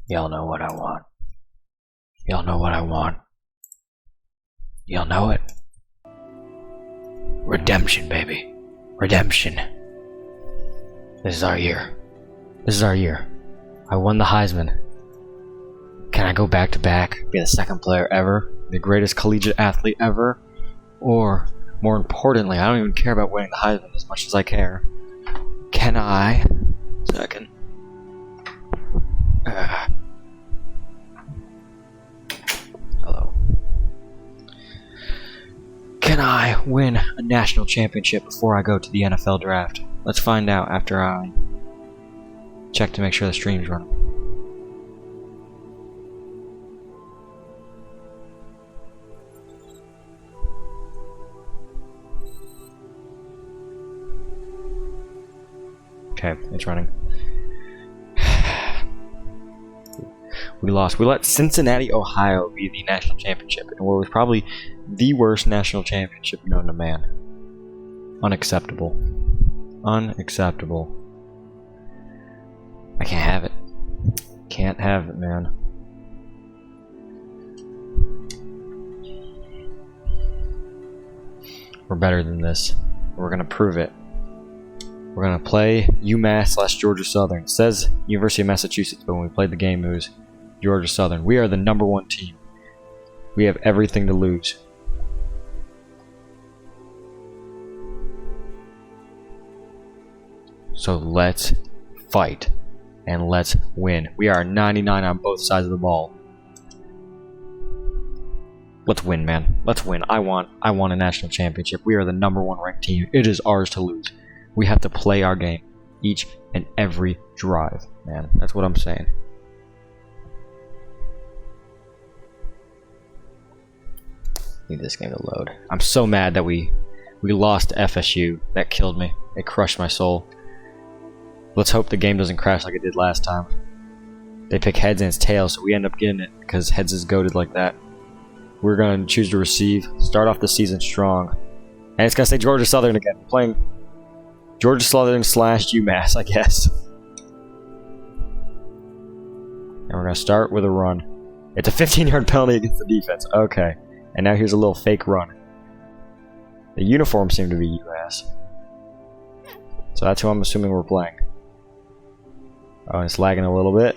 Y'all know what I want. Y'all know what I want. Y'all know it. Redemption, baby. Redemption. This is our year. This is our year. I won the Heisman. Can I go back to back, be the second player ever, the greatest collegiate athlete ever? Or, more importantly, I don't even care about winning the Heisman as much as I care. Can I... Second. Hello. Can I win a national championship before I go to the NFL draft? Let's find out after I check to make sure the stream's running. Okay, it's running. We lost. We let Cincinnati, Ohio be the national championship in what was probably the worst national championship known to man. Unacceptable. Unacceptable. I can't have it. Can't have it, man. We're better than this. We're gonna prove it. We're gonna play UMass/Georgia Southern. It says University of Massachusetts, but when we played the game, it was Georgia Southern. We are the #1 team. We have everything to lose. So let's fight and let's win. We are 99 on both sides of the ball. Let's win, man. Let's win. I want a national championship. We are the #1 ranked team. It is ours to lose. We have to play our game each and every drive, man. That's what I'm saying. Need this game to load. I'm so mad that we lost to FSU. That killed me. It crushed my soul. Let's hope the game doesn't crash like it did last time. They pick heads and it's tails, so we end up getting it because heads is goated like that. We're going to choose to receive. Start off the season strong. And it's going to say Georgia Southern again. Playing Georgia Southern / UMass, I guess. And we're going to start with a run. It's a 15-yard penalty against the defense. Okay. And now here's a little fake run. The uniforms seem to be UMass. So that's who I'm assuming we're playing. Oh, it's lagging a little bit.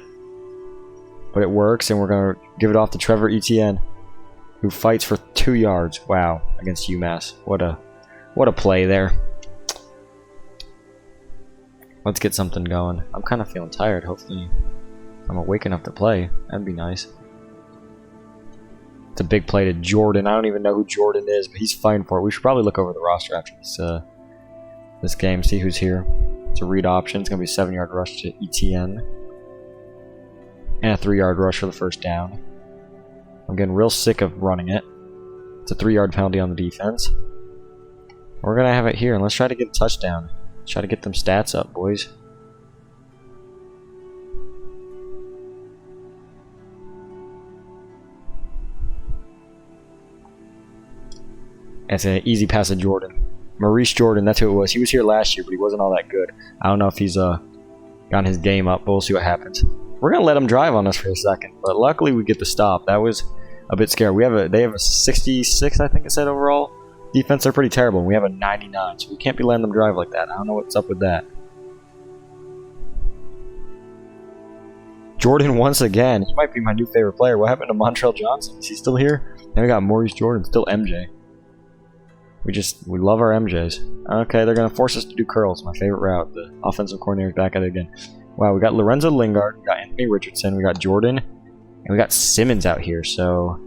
But it works, and we're going to give it off to Trevor Etienne, who fights for 2 yards. Wow, against UMass. What a play there. Let's get something going. I'm kind of feeling tired. Hopefully I'm awake enough to play. That'd be nice. It's a big play to Jordan. I don't even know who Jordan is, but he's fighting for it. We should probably look over the roster after this game, see who's here. It's a read option. It's going to be a 7-yard rush to Etienne. And a 3-yard rush for the first down. I'm getting real sick of running it. It's a 3-yard penalty on the defense. We're going to have it here, and let's try to get a touchdown. Let's try to get them stats up, boys. It's an easy pass to Jordan. Maurice Jordan, that's who it was. He was here last year, but he wasn't all that good. I don't know if he's gotten his game up, but we'll see what happens. We're going to let him drive on us for a second, but luckily we get the stop. That was a bit scary. They have a 66, I think it said, overall. Defense are pretty terrible, and we have a 99, so we can't be letting them drive like that. I don't know what's up with that. Jordan once again. He might be my new favorite player. What happened to Montrell Johnson? Is he still here? And we got Maurice Jordan, still MJ. We love our MJs. Okay, they're going to force us to do curls. My favorite route. The offensive coordinator's back at it again. Wow, we got Lorenzo Lingard, we got Anthony Richardson, we got Jordan, and we got Simmons out here. So,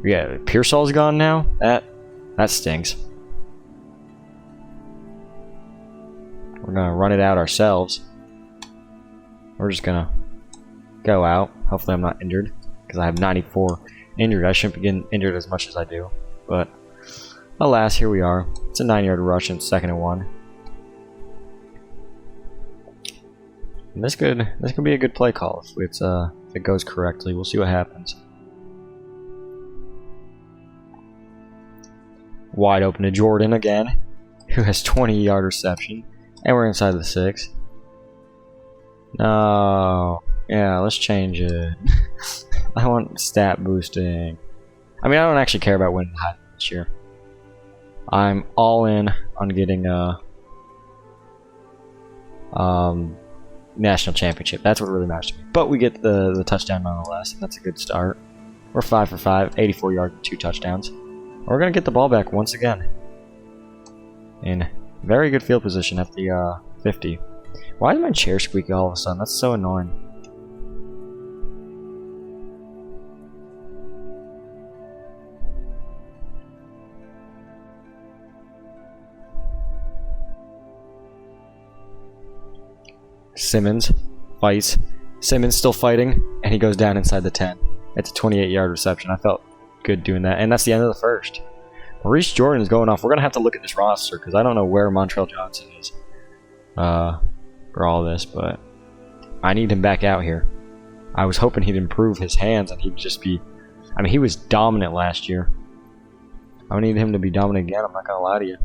yeah, Pearsall's gone now. That stinks. We're going to run it out ourselves. We're just going to go out. Hopefully I'm not injured, because I have 94 injured. I shouldn't be getting injured as much as I do. But, alas, here we are. It's a 9-yard rush and 2nd and 1. And this could be a good play call if it goes correctly. We'll see what happens. Wide open to Jordan again, who has 20-yard reception, and we're inside the 6. No, Yeah, let's change it. I want stat boosting. I mean, I don't actually care about winning high this year. I'm all in on getting a national championship. That's what really matters to me. But we get the touchdown nonetheless. That's a good start. We're 5 for 5, 84 yards and 2 touchdowns. We're gonna get the ball back once again. In very good field position at the 50. Why is my chair squeaky all of a sudden? That's so annoying. Simmons fights. Simmons still fighting, and he goes down inside the 10. It's a 28-yard reception. I felt good doing that, and that's the end of the first. Maurice Jordan is going off. We're going to have to look at this roster, because I don't know where Montrell Johnson is for all this, but I need him back out here. I was hoping he'd improve his hands, and he'd just be... I mean, he was dominant last year. I need him to be dominant again, I'm not going to lie to you.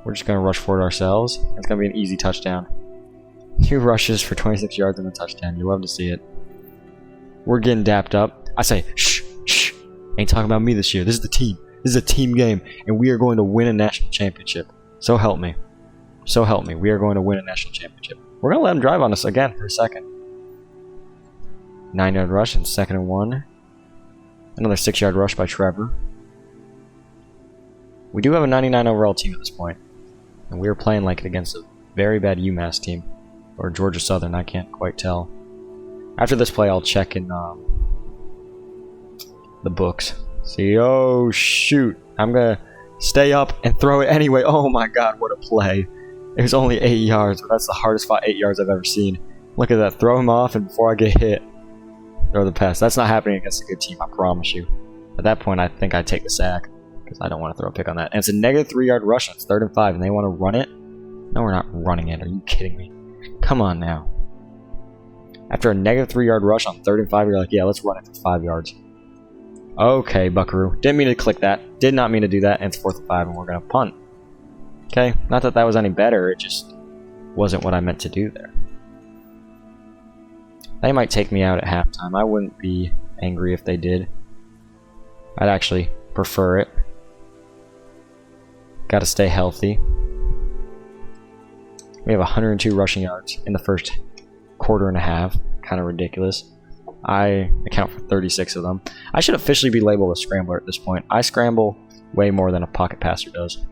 We're just going to rush for it ourselves. It's going to be an easy touchdown. 2 rushes for 26 yards and a touchdown. You love to see it. We're getting dapped up. I say, shh, shh. Ain't talking about me this year. This is the team. This is a team game, and we are going to win a national championship. So help me. So help me. We are going to win a national championship. We're going to let him drive on us again for a second. 9-yard rush and 2nd and 1. Another 6-yard rush by Trevor. We do have a 99 overall team at this point. And we are playing like it against a very bad UMass team. Or Georgia Southern, I can't quite tell. After this play, I'll check in the books. See, oh shoot. I'm going to stay up and throw it anyway. Oh my god, what a play. It was only 8 yards, but that's the hardest fought 8 yards I've ever seen. Look at that. Throw him off, and before I get hit, throw the pass. That's not happening against a good team, I promise you. At that point, I think I'd take the sack, because I don't want to throw a pick on that. And it's a negative 3-yard rush. It's 3rd and 5, and they want to run it? No, we're not running it. Are you kidding me? Come on now. After a negative 3-yard rush on 3rd and 5, you're like, yeah, let's run it for 5 yards. Okay, buckaroo. Didn't mean to click that. Did not mean to do that. And it's 4th and 5, and we're going to punt. Okay, not that that was any better. It just wasn't what I meant to do there. They might take me out at halftime. I wouldn't be angry if they did. I'd actually prefer it. Got to stay healthy. We have 102 rushing yards in the first quarter and a half. Kind of ridiculous. I account for 36 of them. I should officially be labeled a scrambler at this point. I scramble way more than a pocket passer does.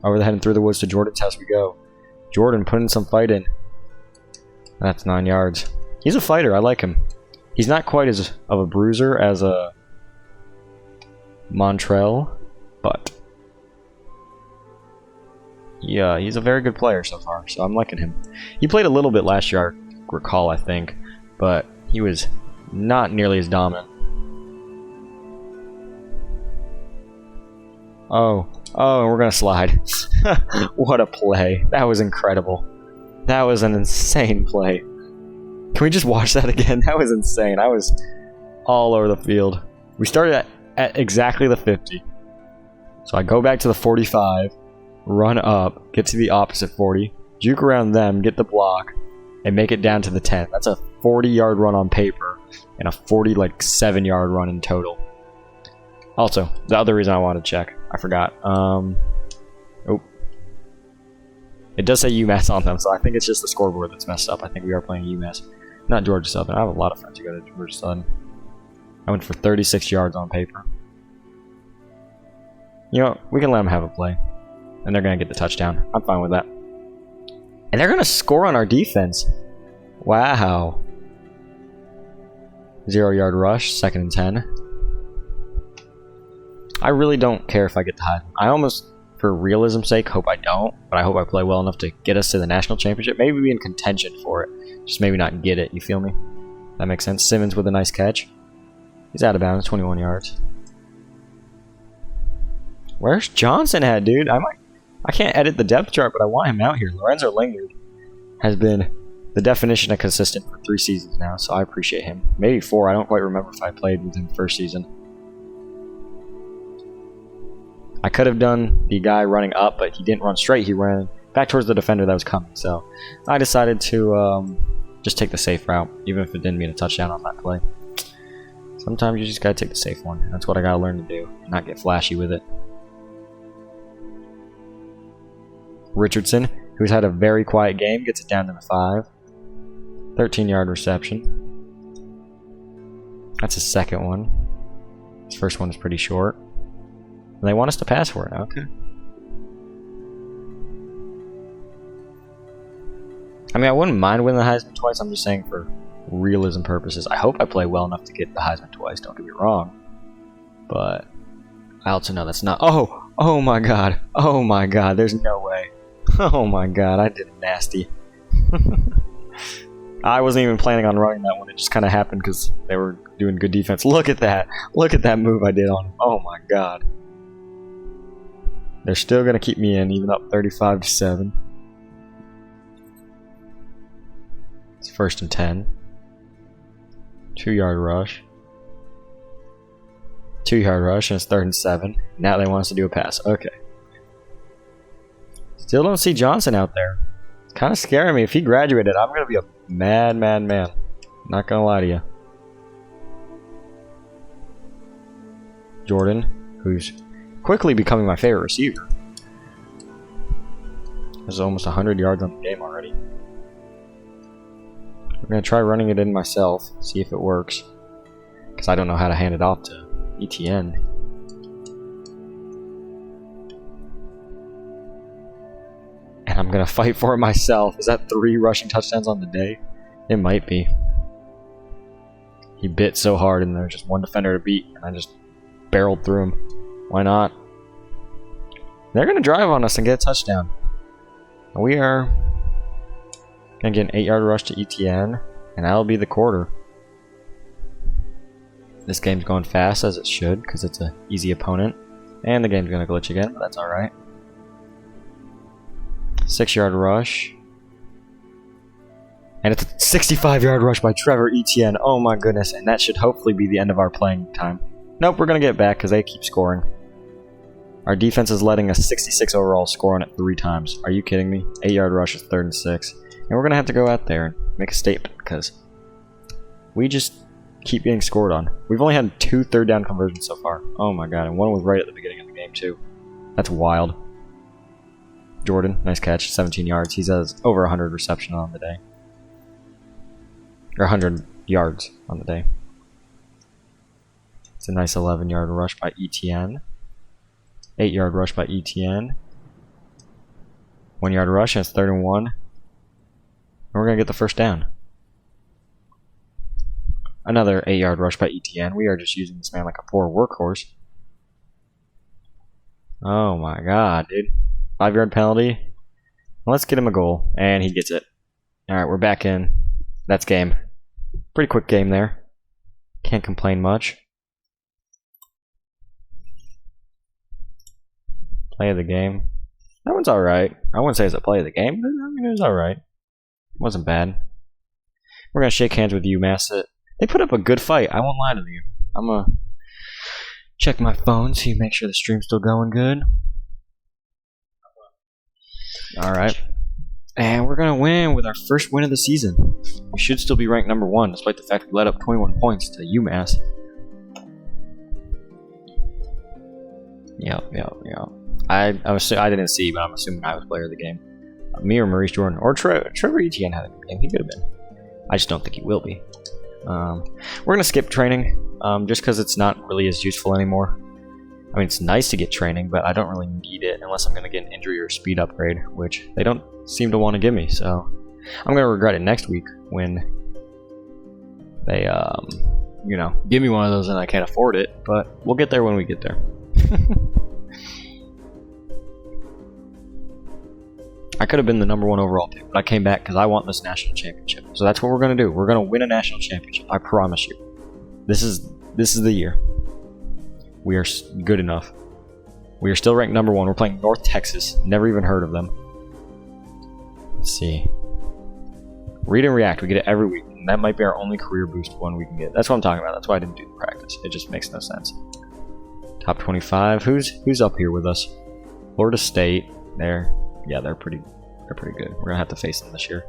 Over the head and through the woods to Jordan's house we go. Jordan putting some fight in. That's 9 yards. He's a fighter. I like him. He's not quite as of a bruiser as a Montrell, but yeah, he's a very good player so far, so I'm liking him. He played a little bit last year, I recall, I think, but he was not nearly as dominant. Oh, and we're gonna slide. What a play. That was incredible. That was an insane play. Can we just watch that again? That was insane. I was all over the field. We started at exactly the 50. So I go back to the 45, run up, get to the opposite 40, juke around them, get the block, and make it down to the 10. That's a 40-yard run on paper and a 47-yard run in total. Also, the other reason I wanted to check, I forgot. Oh. It does say UMass on them, so I think it's just the scoreboard that's messed up. I think we are playing UMass, not Georgia Southern. I have a lot of friends who go to Georgia Southern. I went for 36 yards on paper. You know, we can let them have a play. And they're going to get the touchdown. I'm fine with that. And they're going to score on our defense. Wow. 0-yard rush, 2nd and 10. I really don't care if I get the high. I almost, for realism's sake, hope I don't. But I hope I play well enough to get us to the national championship. Maybe be in contention for it. Just maybe not get it. You feel me? That makes sense. Simmons with a nice catch. He's out of bounds, 21 yards. Where's Johnson at, dude? I can't edit the depth chart, but I want him out here. Lorenzo Lingard has been the definition of consistent for 3 seasons now, so I appreciate him. Maybe 4. I don't quite remember if I played with him first season. I could have done the guy running up, but he didn't run straight. He ran back towards the defender that was coming. So I decided to just take the safe route, even if it didn't mean a touchdown on that play. Sometimes you just gotta take the safe one. That's what I gotta learn to do, not get flashy with it. Richardson, who's had a very quiet game, gets it down to the 5. 13-yard reception. That's his second one. His first one is pretty short. And they want us to pass for it. Okay. I mean, I wouldn't mind winning the Heisman twice. I'm just saying for realism purposes. I hope I play well enough to get the Heisman twice. Don't get me wrong. But I also know that's not... Oh my god. Oh my god. There's no way. Oh my god. I did it nasty. I wasn't even planning on running that one. It just kind of happened because they were doing good defense. Look at that. Look at that move I did on him. Oh my god. They're still going to keep me in, even up 35-7. It's 1st and 10. 2-yard rush. 2-yard rush, and it's 3rd and 7. Now they want us to do a pass. Okay. Still don't see Johnson out there. It's kind of scaring me. If he graduated, I'm going to be a mad man. Not going to lie to you. Jordan, who's quickly becoming my favorite receiver. There's almost 100 yards on the game already. I'm going to try running it in myself, see if it works. Because I don't know how to hand it off to ETN. And I'm going to fight for it myself. Is that 3 rushing touchdowns on the day? It might be. He bit so hard and there's just one defender to beat. And I just barreled through him. Why not? They're going to drive on us and get a touchdown. We are going to get an 8-yard rush to ETN. And that'll be the quarter. This game's going fast as it should because it's an easy opponent. And the game's going to glitch again, but that's alright. 6-yard rush. And it's a 65-yard rush by Trevor Etienne. Oh my goodness. And that should hopefully be the end of our playing time. Nope, we're going to get it back because they keep scoring. Our defense is letting a 66 overall score on it 3 times. Are you kidding me? 8-yard rush is 3rd and 6. And we're going to have to go out there and make a statement because we just keep getting scored on. We've only had 2 third down conversions so far. Oh my god. And one was right at the beginning of the game too. That's wild. Jordan, nice catch, 17 yards. He has over 100 reception on the day. Or 100 yards on the day. It's a nice 11-yard rush by ETN. 8-yard rush by ETN. 1-yard rush, and it's 3rd and 1. And we're going to get the first down. Another 8-yard rush by ETN. We are just using this man like a poor workhorse. Oh my god, dude. 5-yard penalty. Let's get him a goal. And he gets it. Alright, we're back in. That's game. Pretty quick game there. Can't complain much. Play of the game. That one's alright. I wouldn't say it's a play of the game, but I mean, it was alright. It wasn't bad. We're going to shake hands with UMass. They put up a good fight. I won't lie to you. I'm going to check my phone, see make sure the stream's still going good. Alright. And we're going to win with our first win of the season. We should still be ranked number 1, despite the fact we let up 21 points to UMass. Yep. I didn't see, but I'm assuming I was player of the game. Me or Maurice Jordan. Or Trevor Etienne had a good game. He could have been. I just don't think he will be. We're going to skip training, just because it's not really as useful anymore. I mean, it's nice to get training, but I don't really need it unless I'm going to get an injury or speed upgrade, which they don't seem to want to give me, so I'm going to regret it next week when they, give me one of those and I can't afford it, but we'll get there when we get there. I could have been the number 1 overall pick, but I came back because I want this national championship. So that's what we're going to do. We're going to win a national championship. I promise you. This is the year. We are good enough. We are still ranked number 1. We're playing North Texas. Never even heard of them. Let's see. Read and react. We get it every week. And that might be our only career boost one we can get. That's what I'm talking about. That's why I didn't do the practice. It just makes no sense. Top 25. Who's up here with us? Florida State. Yeah, they're pretty They're pretty good. We're gonna have to face them this year.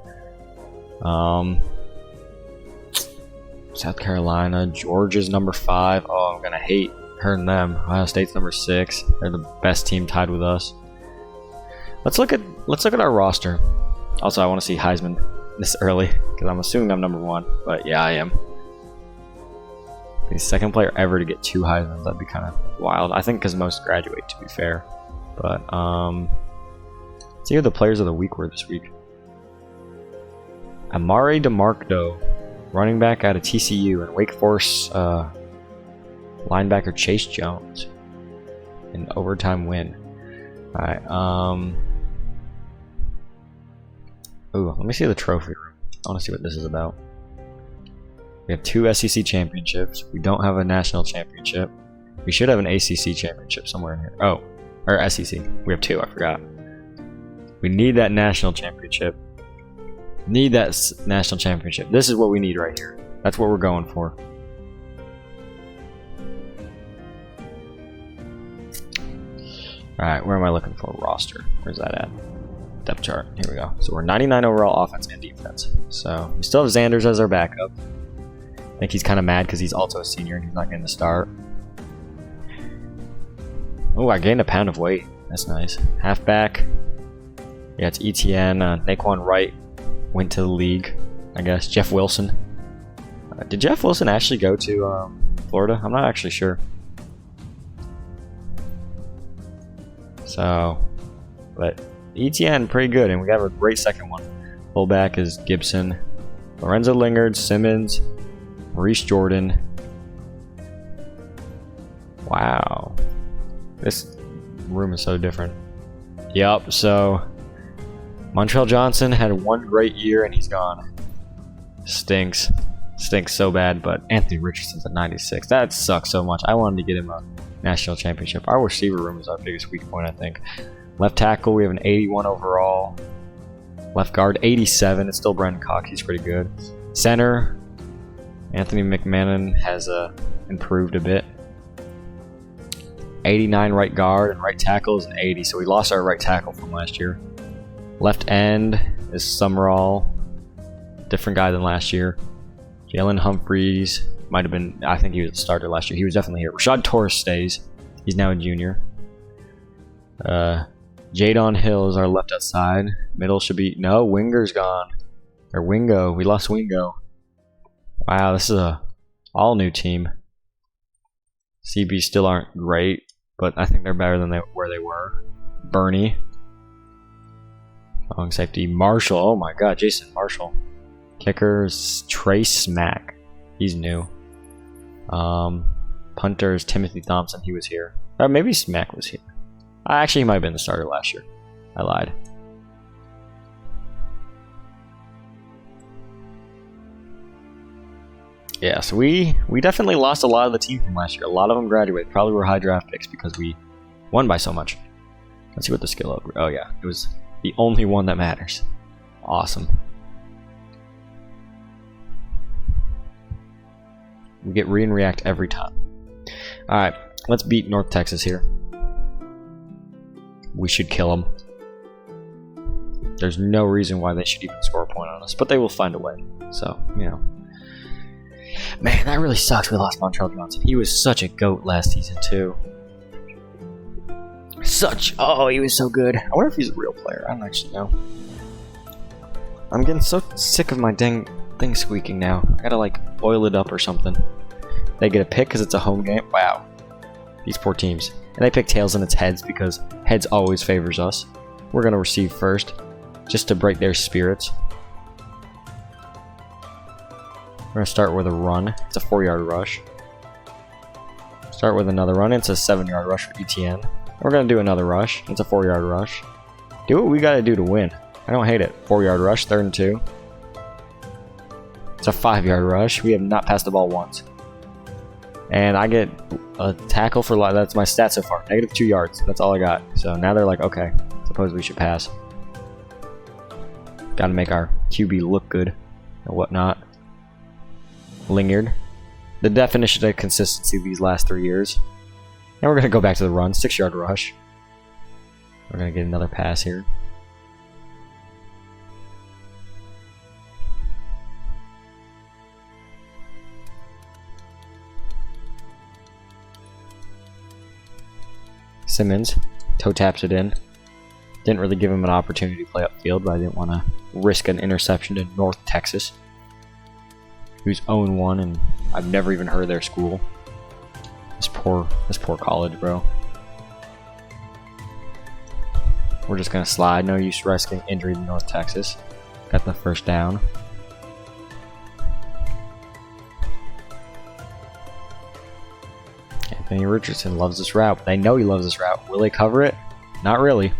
South Carolina, Georgia's number 5. Oh, I'm gonna hate hurting them. Ohio State's number 6. They're the best team tied with us. Let's look at our roster. Also, I want to see Heisman this early because I'm assuming I'm number 1. But yeah, I am. The second player ever to get 2 Heismans. That'd be kind of wild. I think because most graduate, to be fair. But let's see who the players of the week were this week. Amari DeMarco, running back out of TCU, and Wake Forest linebacker Chase Jones. An overtime win. Alright, ooh, let me see the trophy room. I want to see what this is about. We have 2 SEC championships. We don't have a national championship. We should have an ACC championship somewhere in here. Oh, or SEC. We have 2, I forgot. We need that national championship. Need that national championship. This is what we need right here. That's what we're going for. Alright, where am I looking for? Roster. Where's that at? Depth chart. Here we go. So we're 99 overall offense and defense. So we still have Xanders as our backup. I think he's kind of mad because he's also a senior and he's not getting the start. Oh, I gained a pound of weight. That's nice. Halfback. Yeah, it's ETN. Naquan Wright went to the league, I guess. Jeff Wilson. Did Jeff Wilson actually go to Florida? I'm not actually sure. So, but ETN pretty good, and we have a great second one. Fullback is Gibson, Lorenzo Lingard, Simmons, Maurice Jordan. Wow, this room is so different. Yep. So Montreal Johnson had 1 great year, and he's gone. Stinks so bad. But Anthony Richardson's at 96. That sucks so much. I wanted to get him a national championship. Our receiver room is our biggest weak point, I think. Left tackle, we have an 81 overall. Left guard, 87. It's still Brendan Cox. He's pretty good. Center, Anthony McMahon has improved a bit. 89 right guard, and right tackle is an 80. So we lost our right tackle from last year. Left end is Summerall. Different guy than last year. Jalen Humphreys might have been, I think he was the starter last year. He was definitely here. Rashad Torres stays. He's now a junior. Jadon Hill is our left outside. Middle should be, no, Winger's gone. Or Wingo. We lost Wingo. Wow, this is a all new team. CB still aren't great, but I think they're better than where they were. Bernie. Long safety. Marshall. Oh my god, Jason Marshall. Kickers, Trace Smack. He's new. Punters, Timothy Thompson. He was here. Or maybe Smack was here. Actually, he might have been the starter last year. I lied. Yeah, so we definitely lost a lot of the team from last year. A lot of them graduated. Probably were high draft picks because we won by so much. Let's see what the skill upgrade. Oh yeah, it was the only one that matters. Awesome. We get read and react every time. Alright, let's beat North Texas here. We should kill them. There's no reason why they should even score a point on us, but they will find a way. So, you know. Man, that really sucks we lost Montreal Johnson. He was such a GOAT last season, too. Oh, he was so good. I wonder if he's a real player. I don't actually know. I'm getting so sick of my dang thing squeaking now. I gotta, like, oil it up or something. They get a pick because it's a home game. Wow. These poor teams. And they pick tails and it's heads because heads always favors us. We're gonna receive first, just to break their spirits. We're gonna start with a run. It's a 4-yard rush. Start with another run. It's a 7-yard rush for ETN. We're gonna do another rush. It's a 4-yard rush. Do what we gotta do to win. I don't hate it. 4-yard rush, 3rd and 2. It's a 5-yard rush. We have not passed the ball once. And I get a tackle for life. That's my stat so far. -2 yards. That's all I got. So now they're like, okay, suppose we should pass. Gotta make our QB look good and whatnot. Lingard. The definition of consistency these last 3 years. And we're gonna go back to the run. 6-yard rush. We're gonna get another pass here. Simmons toe taps it in. Didn't really give him an opportunity to play upfield, but I didn't want to risk an interception in North Texas, who's 0-1, and I've never even heard of their school. This poor college, bro. We're just gonna slide. No use risking injury to North Texas. Got the first down. Anthony Richardson loves this route. They know he loves this route. Will they cover it? Not really.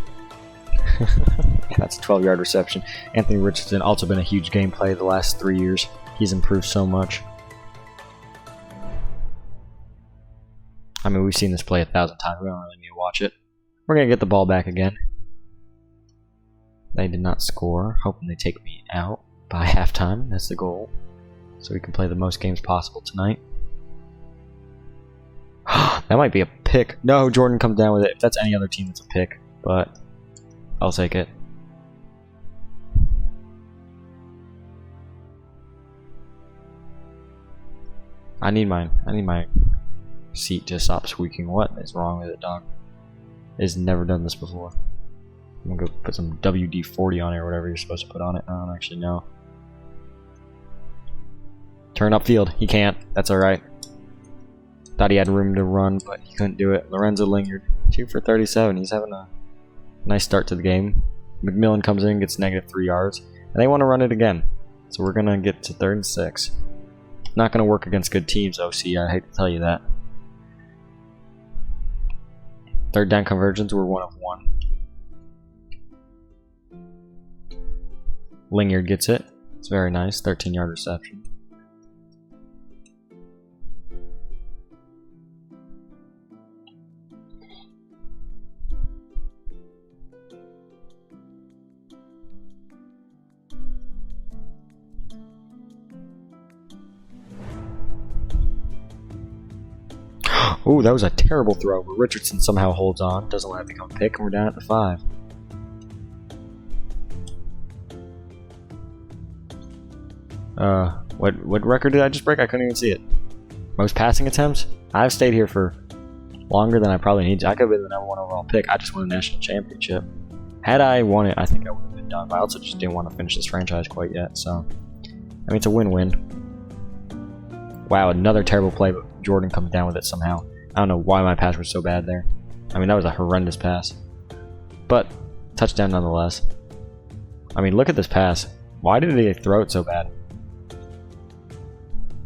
That's a 12-yard reception. Anthony Richardson also been a huge gameplay the last 3 years. He's improved so much. I mean, we've seen this play 1,000 times. We don't really need to watch it. We're going to get the ball back again. They did not score. Hoping they take me out by halftime. That's the goal. So we can play the most games possible tonight. That might be a pick. No, Jordan comes down with it. If that's any other team, it's a pick. But I'll take it. I need my seat to stop squeaking. What is wrong with it, dog? It's never done this before. I'm gonna go put some WD-40 on it or whatever you're supposed to put on it. I don't actually know. Turn upfield. He can't. That's alright. Thought he had room to run, but he couldn't do it. Lorenzo lingered. 2 for 37. He's having a nice start to the game. McMillan comes in, gets -3 yards, and they want to run it again. So we're gonna get to 3rd and 6. Not gonna work against good teams, OC. I hate to tell you that. 3rd down conversions were 1 of 1. Lingard gets it. It's very nice. 13-yard reception. Ooh, that was a terrible throw, but Richardson somehow holds on, doesn't let it become a pick, and we're down at the 5. What record did I just break? I couldn't even see it. Most passing attempts? I've stayed here for longer than I probably need to. I could have been the #1 overall pick. I just won a national championship. Had I won it, I think I would have been done, but I also just didn't want to finish this franchise quite yet, so... I mean, it's a win-win. Wow, another terrible play, but Jordan comes down with it somehow. I don't know why my pass was so bad there. I mean, that was a horrendous pass. But, touchdown nonetheless. I mean, look at this pass. Why did they throw it so bad?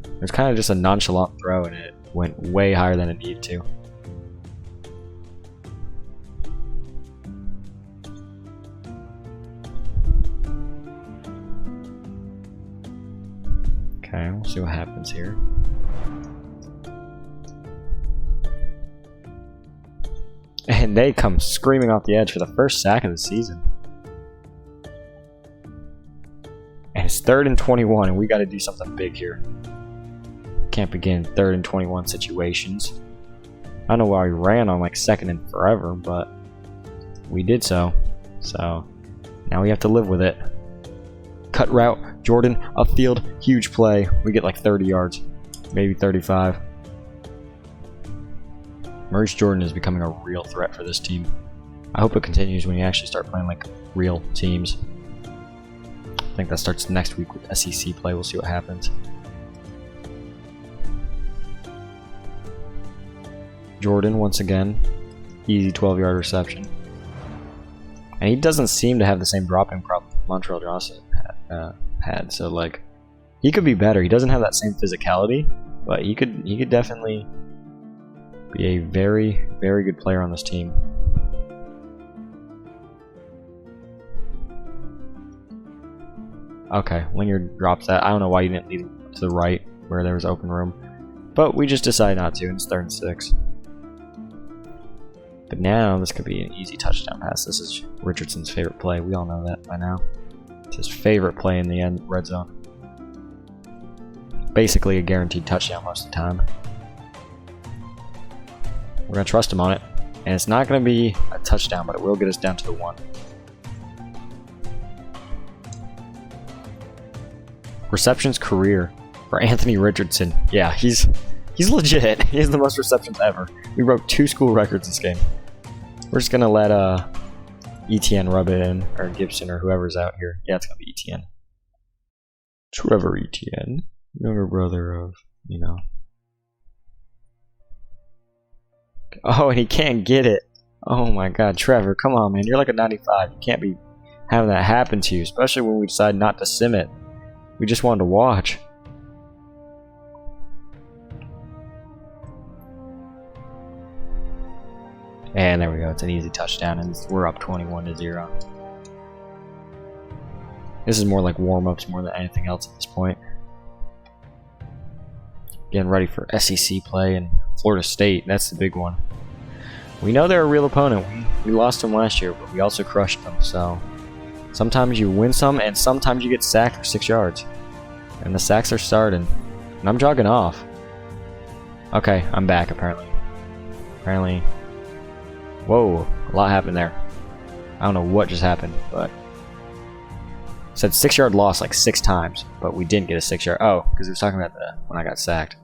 It was kind of just a nonchalant throw, and it went way higher than it needed to. Okay, we'll see what happens here. And they come screaming off the edge for the first sack of the season. And it's 3rd and 21, and we got to do something big here. Can't begin 3rd and 21 situations. I don't know why we ran on like 2nd and forever, but we did so. So now we have to live with it. Cut route, Jordan, upfield, huge play. We get like 30 yards, maybe 35. Maurice Jordan is becoming a real threat for this team. I hope it continues when you actually start playing like real teams. I think that starts next week with SEC play. We'll see what happens. Jordan, once again, easy 12-yard reception. And he doesn't seem to have the same dropping problem Montreal Johnson had. So like, he could be better. He doesn't have that same physicality, but he could definitely be a very, very good player on this team. Okay, Lingard drops that. I don't know why you didn't lead him to the right where there was open room, but we just decided not to, and it's 3rd and 6. But now this could be an easy touchdown pass. This is Richardson's favorite play. We all know that by now. It's his favorite play in the end red zone. Basically a guaranteed touchdown most of the time. We're going to trust him on it. And it's not going to be a touchdown, but it will get us down to the 1. Receptions career for Anthony Richardson. Yeah, he's legit. He has the most receptions ever. We broke 2 school records this game. We're just gonna let ETN rub it in, or Gibson, or whoever's out here. Yeah, it's gonna be ETN. Trevor ETN, younger brother of, you know. Oh, and he can't get it. Oh my god, Trevor, come on, man. You're like a 95. You can't be having that happen to you, especially when we decide not to sim it. We just wanted to watch. And there we go. It's an easy touchdown, and we're up 21-0. This is more like warm-ups more than anything else at this point. Getting ready for SEC play and Florida State. That's the big one. We know they're a real opponent. We lost them last year, but we also crushed them. So sometimes you win some, and sometimes you get sacked for 6 yards. And the sacks are starting. And I'm jogging off. Okay, I'm back apparently. Whoa, a lot happened there. I don't know what just happened, but it said 6 yard loss like 6 times, but we didn't get a 6 yard. Oh, because it was talking about when I got sacked.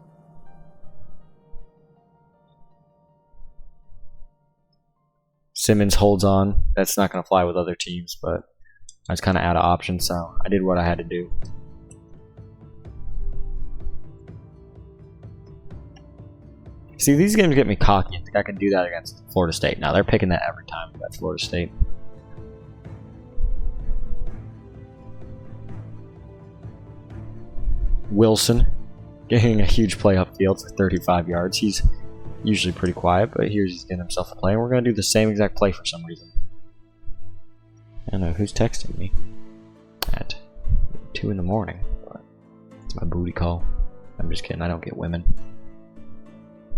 Simmons holds on. That's not going to fly with other teams, but I was kind of out of options, so I did what I had to do. See, these games get me cocky. I think I can do that against Florida State. Now, they're picking that every time against Florida State. Wilson getting a huge play upfield for 35 yards. He's usually pretty quiet, but here's he's getting himself a play, and we're going to do the same exact play for some reason. I don't know who's texting me at 2 in the morning, but it's my booty call. I'm just kidding. I don't get women.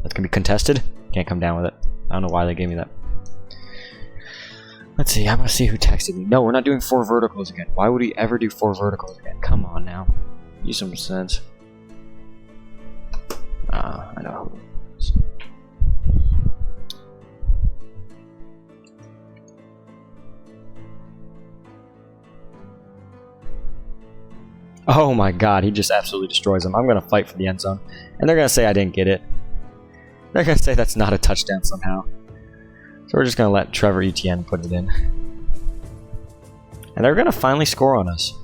That's going to be contested. Can't come down with it. I don't know why they gave me that. Let's see. I'm going to see who texted me. No, we're not doing 4 verticals again. Why would he ever do 4 verticals again? Come on now. Use some sense. I know who it is. Oh my god, he just absolutely destroys them. I'm going to fight for the end zone. And they're going to say I didn't get it. They're going to say that's not a touchdown somehow. So we're just going to let Trevor Etienne put it in. And they're going to finally score on us.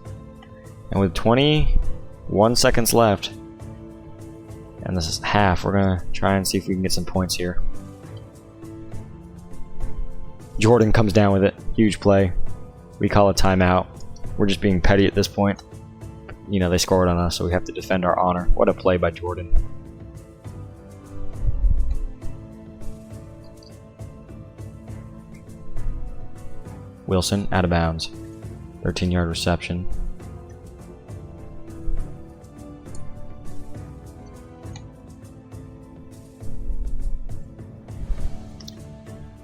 And with 21 seconds left, and this is half, we're going to try and see if we can get some points here. Jordan comes down with it. Huge play. We call a timeout. We're just being petty at this point. You know, they scored on us, so we have to defend our honor. What a play by Jordan. Wilson, out of bounds. 13-yard reception.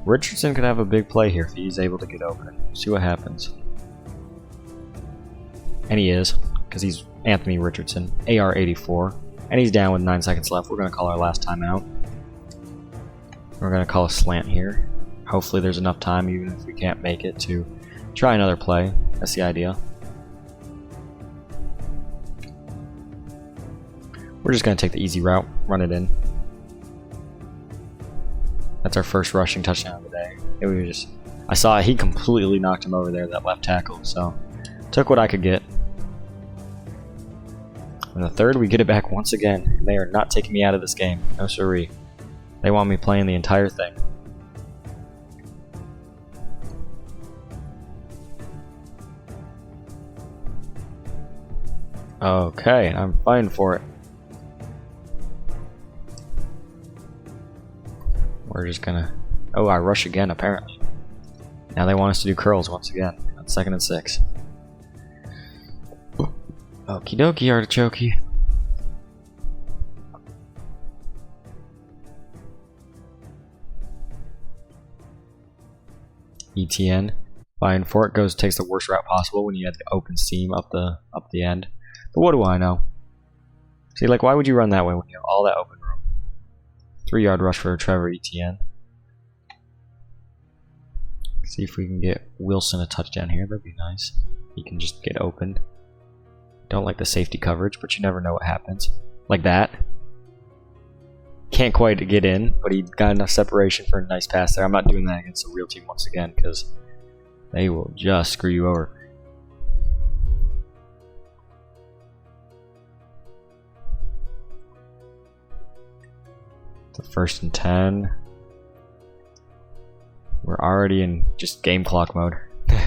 Richardson could have a big play here if he's able to get open. See what happens. And he is, because he's Anthony Richardson, AR 84. And he's down with 9 seconds left. We're going to call our last timeout. We're going to call a slant here. Hopefully there's enough time, even if we can't make it, to try another play. That's the idea. We're just going to take the easy route, run it in. That's our first rushing touchdown of the day. It was just, I saw it, he completely knocked him over there, that left tackle, so took what I could get. In the third, we get it back once again. They are not taking me out of this game. No siree. They want me playing the entire thing. Okay, I'm fighting for it. We're just gonna... Oh, I rush again, apparently. Now they want us to do curls once again. On 2nd and 6. Okie dokie, artichoke. ETN. Fighting for it. Goes, takes the worst route possible when you have the open seam up the end. But what do I know? See, like, why would you run that way when you have all that open room? 3-yard rush for Trevor Etienne. See if we can get Wilson a touchdown here. That'd be nice. He can just get open. Don't like the safety coverage, but you never know what happens. Like that. Can't quite get in, but he got enough separation for a nice pass there. I'm not doing that against a real team once again because they will just screw you over. The 1st and 10. We're already in just game clock mode.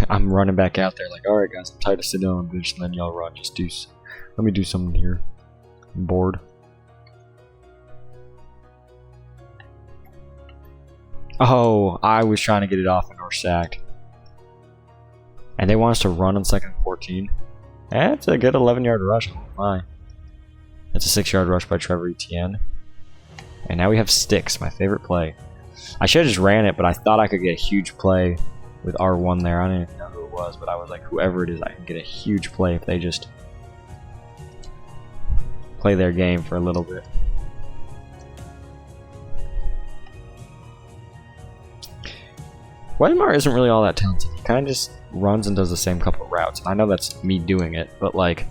I'm running back out there like, alright guys, I'm tired of sitting on the bench and then y'all run. Let me do something here. I'm bored. Oh, I was trying to get it off and we're sacked. And they want us to run on 2nd and 14. That's a good 11-yard rush. Oh my. That's a 6-yard rush by Trevor Etienne. And now we have sticks, my favorite play. I should have just ran it, but I thought I could get a huge play with R1 there. I didn't even know who it was, but I was like, whoever it is, I can get a huge play if they just play their game for a little bit. Weimar isn't really all that talented. He kind of just runs and does the same couple of routes. And I know that's me doing it, but like,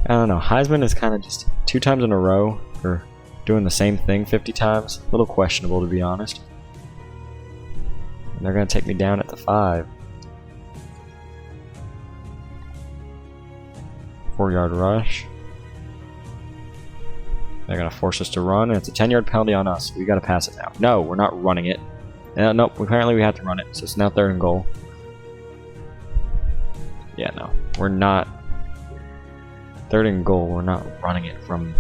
I don't know. Heisman is kind of just 2 times in a row for doing the same thing 50 times. A little questionable, to be honest. And they're going to take me down at the 5. 4-yard rush. They're going to force us to run, and it's a 10-yard penalty on us. We got to pass it now. No, we're not running it. Nope, apparently we have to run it, so it's now 3rd and goal. Yeah, no, we're not. 3rd and goal, we're not running it from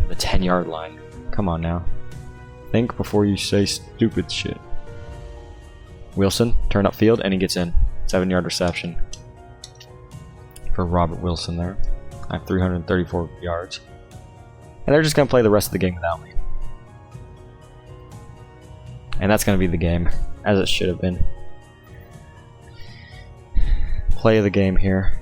the 10-yard line. Come on now. Think before you say stupid shit. Wilson, turn upfield, and he gets in. 7-yard reception for Robert Wilson there. I have 334 yards. And they're just going to play the rest of the game without me. And that's going to be the game, as it should have been. Play of the game here.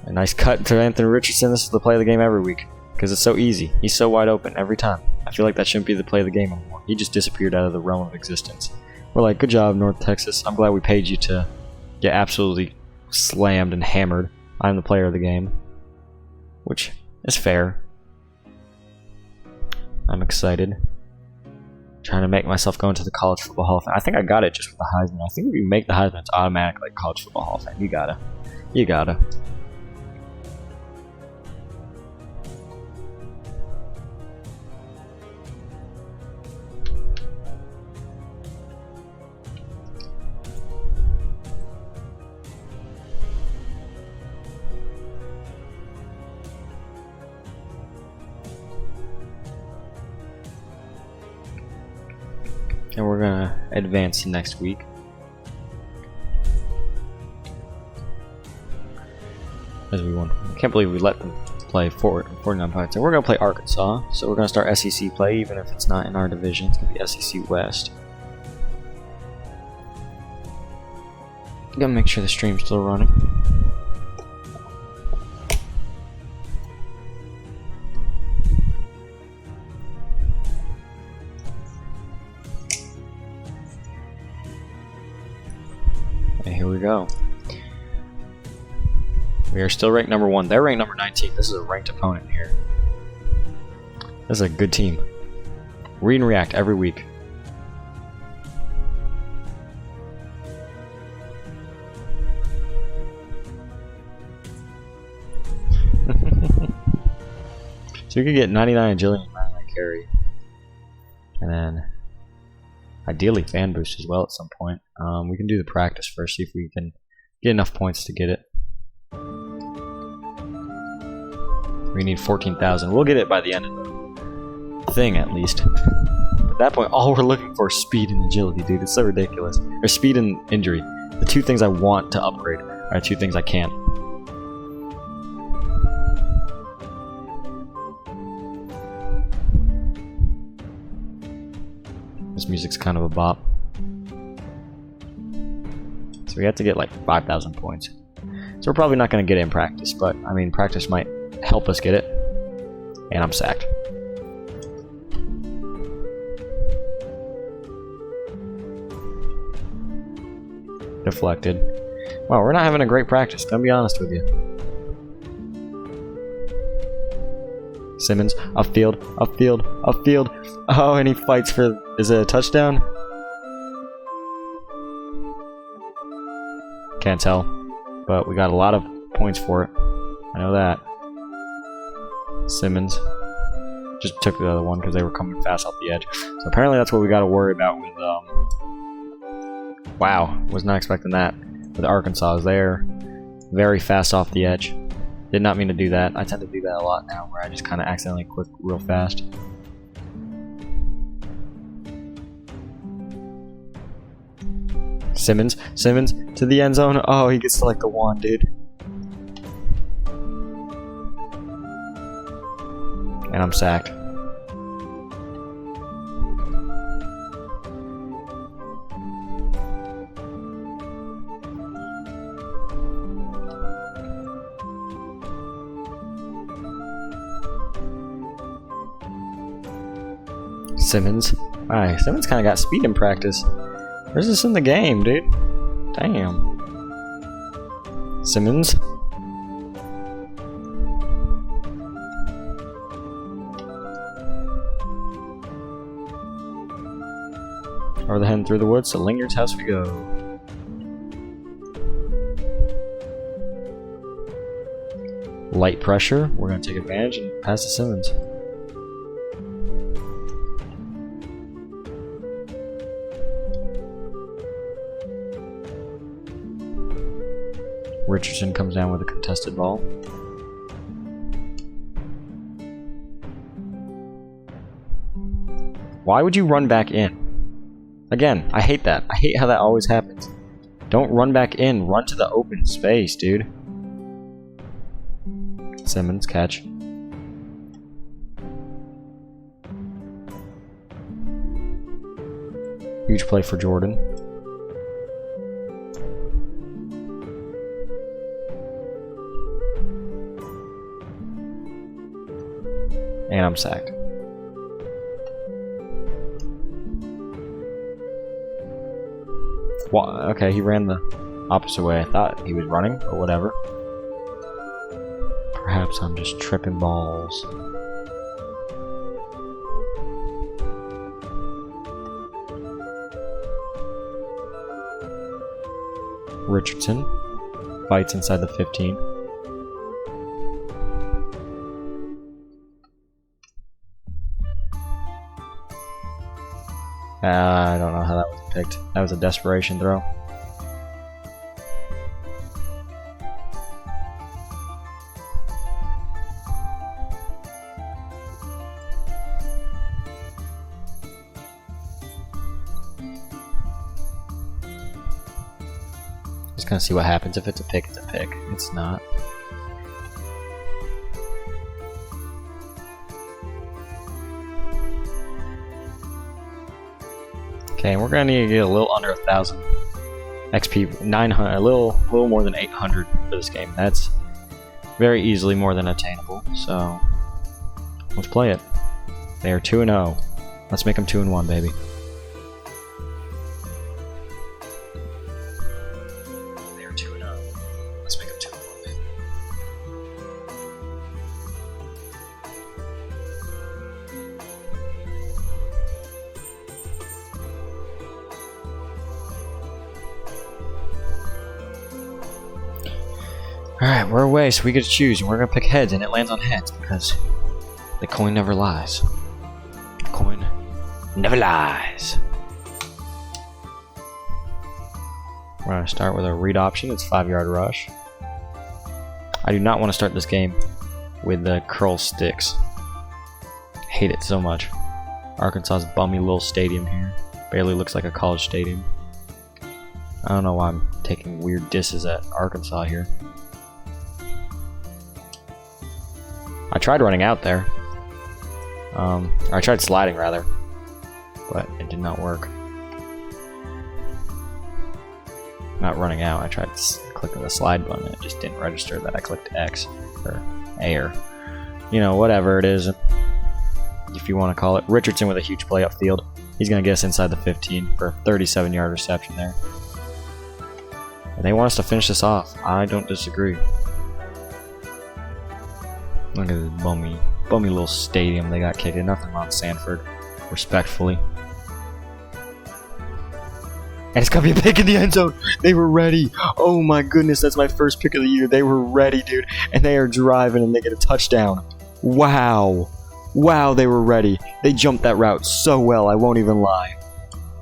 A nice cut to Anthony Richardson. This is the play of the game every week. Because it's so easy. He's so wide open every time. I feel like that shouldn't be the play of the game anymore. He just disappeared out of the realm of existence. We're like, good job, North Texas. I'm glad we paid you to get absolutely slammed and hammered. I'm the player of the game. Which is fair. I'm excited. Trying to make myself go into the College Football Hall of Fame. I think I got it just with the Heisman. I think if you make the Heisman, it's automatic like College Football Hall of Fame. You gotta. You gotta. And we're gonna advance next week. As we won. I can't believe we let them play 49 points. And we're gonna play Arkansas, so we're gonna start SEC play, even if it's not in our division. It's gonna be SEC West. Gotta make sure the stream's still running. Here we go. We are still ranked number 1. They're ranked number 19. This is a ranked opponent here. This is a good team. Read and react every week. So you could get 99 agility and 99 carry. And then ideally fan boost as well at some point. We can do the practice first, see if we can get enough points to get it. We need 14,000. We'll get it by the end of the thing at least. At that point, all we're looking for is speed and agility, dude. It's so ridiculous. Or speed and injury. The 2 things I want to upgrade are 2 things I can't. This music's kind of a bop. So we have to get like 5,000 points. So we're probably not going to get it in practice, but I mean, practice might help us get it. And I'm sacked. Deflected. Wow, we're not having a great practice, gonna be honest with you. Simmons, upfield, upfield, upfield. Oh, and he fights for... Is it a touchdown? Can't tell. But we got a lot of points for it. I know that. Simmons just took the other one because they were coming fast off the edge. So apparently that's what we got to worry about with... Wow, was not expecting that. With Arkansas, they're very fast off the edge. Did not mean to do that. I tend to do that a lot now, where I just kind of accidentally click real fast. Simmons to the end zone. Oh, he gets to like the one, dude. And I'm sacked. Simmons. Alright, Simmons kind of got speed in practice. Where's this in the game, dude? Damn. Simmons. Over the head and through the woods to Linger's house we go. Light pressure. We're going to take advantage and pass to Simmons. Richardson comes down with a contested ball. Why would you run back in? Again, I hate that. I hate how that always happens. Don't run back in. Run to the open space, dude. Simmons, catch. Huge play for Jordan. And I'm sacked. Well, okay, he ran the opposite way I thought he was running, but whatever. Perhaps I'm just tripping balls. Richardson fights inside the 15. I don't know how that was picked. That was a desperation throw. Just gonna see what happens. If it's a pick, it's a pick. It's not. Okay, we're gonna need to get a little under 1,000 XP, 900, a little more than 800 for this game. That's very easily more than attainable. So let's play it. They are 2-0. Let's make them 2-1, baby. They are 2-0. Let's make them 2-1, baby. Alright, we're away, so we get to choose, and we're gonna pick heads, and it lands on heads, because the coin never lies. The coin never lies. We're gonna start with a read option. It's 5-yard rush. I do not want to start this game with the curl sticks. Hate it so much. Arkansas's bummy little stadium here. Barely looks like a college stadium. I don't know why I'm taking weird disses at Arkansas here. I tried running out there. Or I tried sliding rather, but it did not work. Not running out. I tried clicking the slide button and it just didn't register that I clicked X or A or, you know, whatever it is, if you want to call it. Richardson with a huge play upfield. He's going to get us inside the 15 for a 37-yard reception there. And they want us to finish this off. I don't disagree. Look at this bummy little stadium they got kicked in. Nothing wrong with Sanford, respectfully. And it's gonna be a pick in the end zone. They were ready. Oh my goodness, that's my first pick of the year. They were ready, dude. And they are driving and they get a touchdown. Wow. Wow, they were ready. They jumped that route so well, I won't even lie.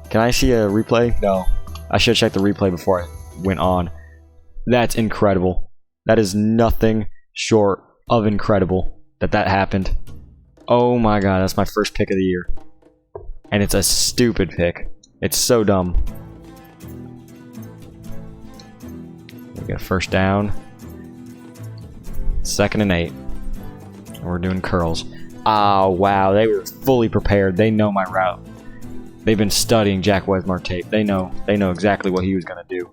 Can I see a replay? No. I should check the replay before I went on. That's incredible. That is nothing short of incredible that happened. Oh my god, that's my first pick of the year. And it's a stupid pick. It's so dumb. We get a first down. 2nd and 8. And we're doing curls. Oh wow, they were fully prepared. They know my route. They've been studying Jack Wesmar tape. They know exactly what he was gonna do.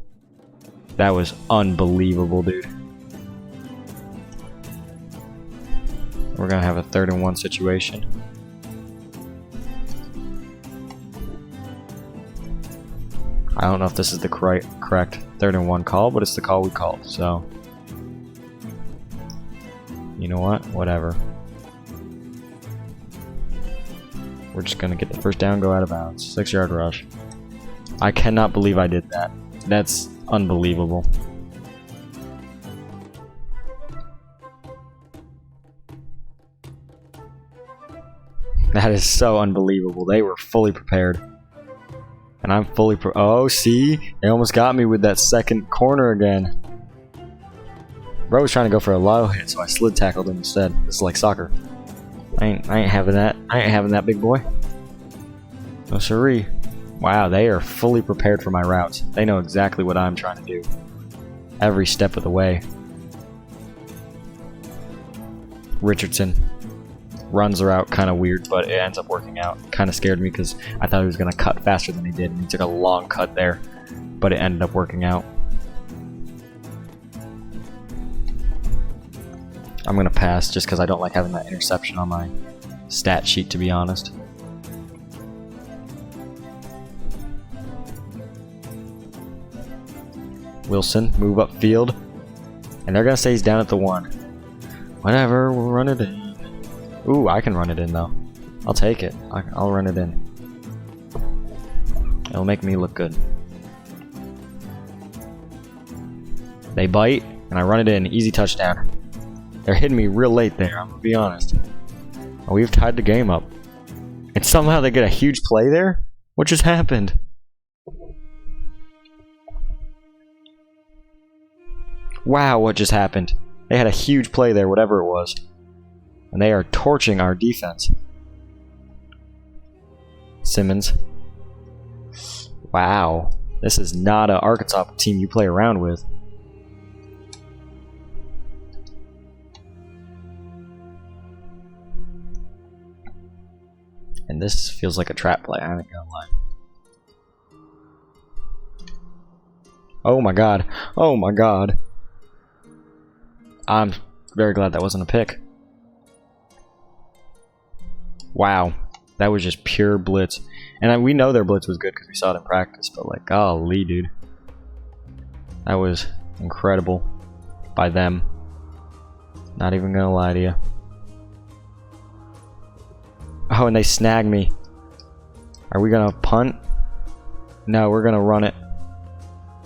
That was unbelievable, dude. We're gonna have a 3rd and 1 situation. I don't know if this is the correct 3rd and 1 call, but it's the call we called, so you know what? Whatever. We're just gonna get the first down, go out of bounds. 6-yard rush. I cannot believe I did that. That's unbelievable. That is so unbelievable. They were fully prepared. And I'm fully oh, see? They almost got me with that second corner again. Bro was trying to go for a low hit, so I slid tackled him instead. This is like soccer. I ain't having that. I ain't having that, big boy. No siree. Wow, they are fully prepared for my routes. They know exactly what I'm trying to do. Every step of the way. Richardson runs the route kind of weird, but it ends up working out. Kind of scared me because I thought he was going to cut faster than he did, and he took a long cut there, but it ended up working out. I'm going to pass just because I don't like having that interception on my stat sheet, to be honest. Wilson, move up field. And they're going to say he's down at the 1. Whatever, we'll run it in. Ooh, I can run it in, though. I'll take it. I'll run it in. It'll make me look good. They bite, and I run it in. Easy touchdown. They're hitting me real late there, I'm gonna be honest. Oh, we've tied the game up. And somehow they get a huge play there? What just happened? Wow, what just happened? They had a huge play there, whatever it was. And they are torching our defense. Simmons. Wow. This is not an Arkansas team you play around with. And this feels like a trap play, I ain't gonna lie. Oh my god. Oh my god. I'm very glad that wasn't a pick. Wow. That was just pure blitz. And we know their blitz was good because we saw it in practice, but like, golly, dude. That was incredible by them. Not even gonna lie to you. Oh, and they snagged me. Are we gonna punt? No, we're gonna run it.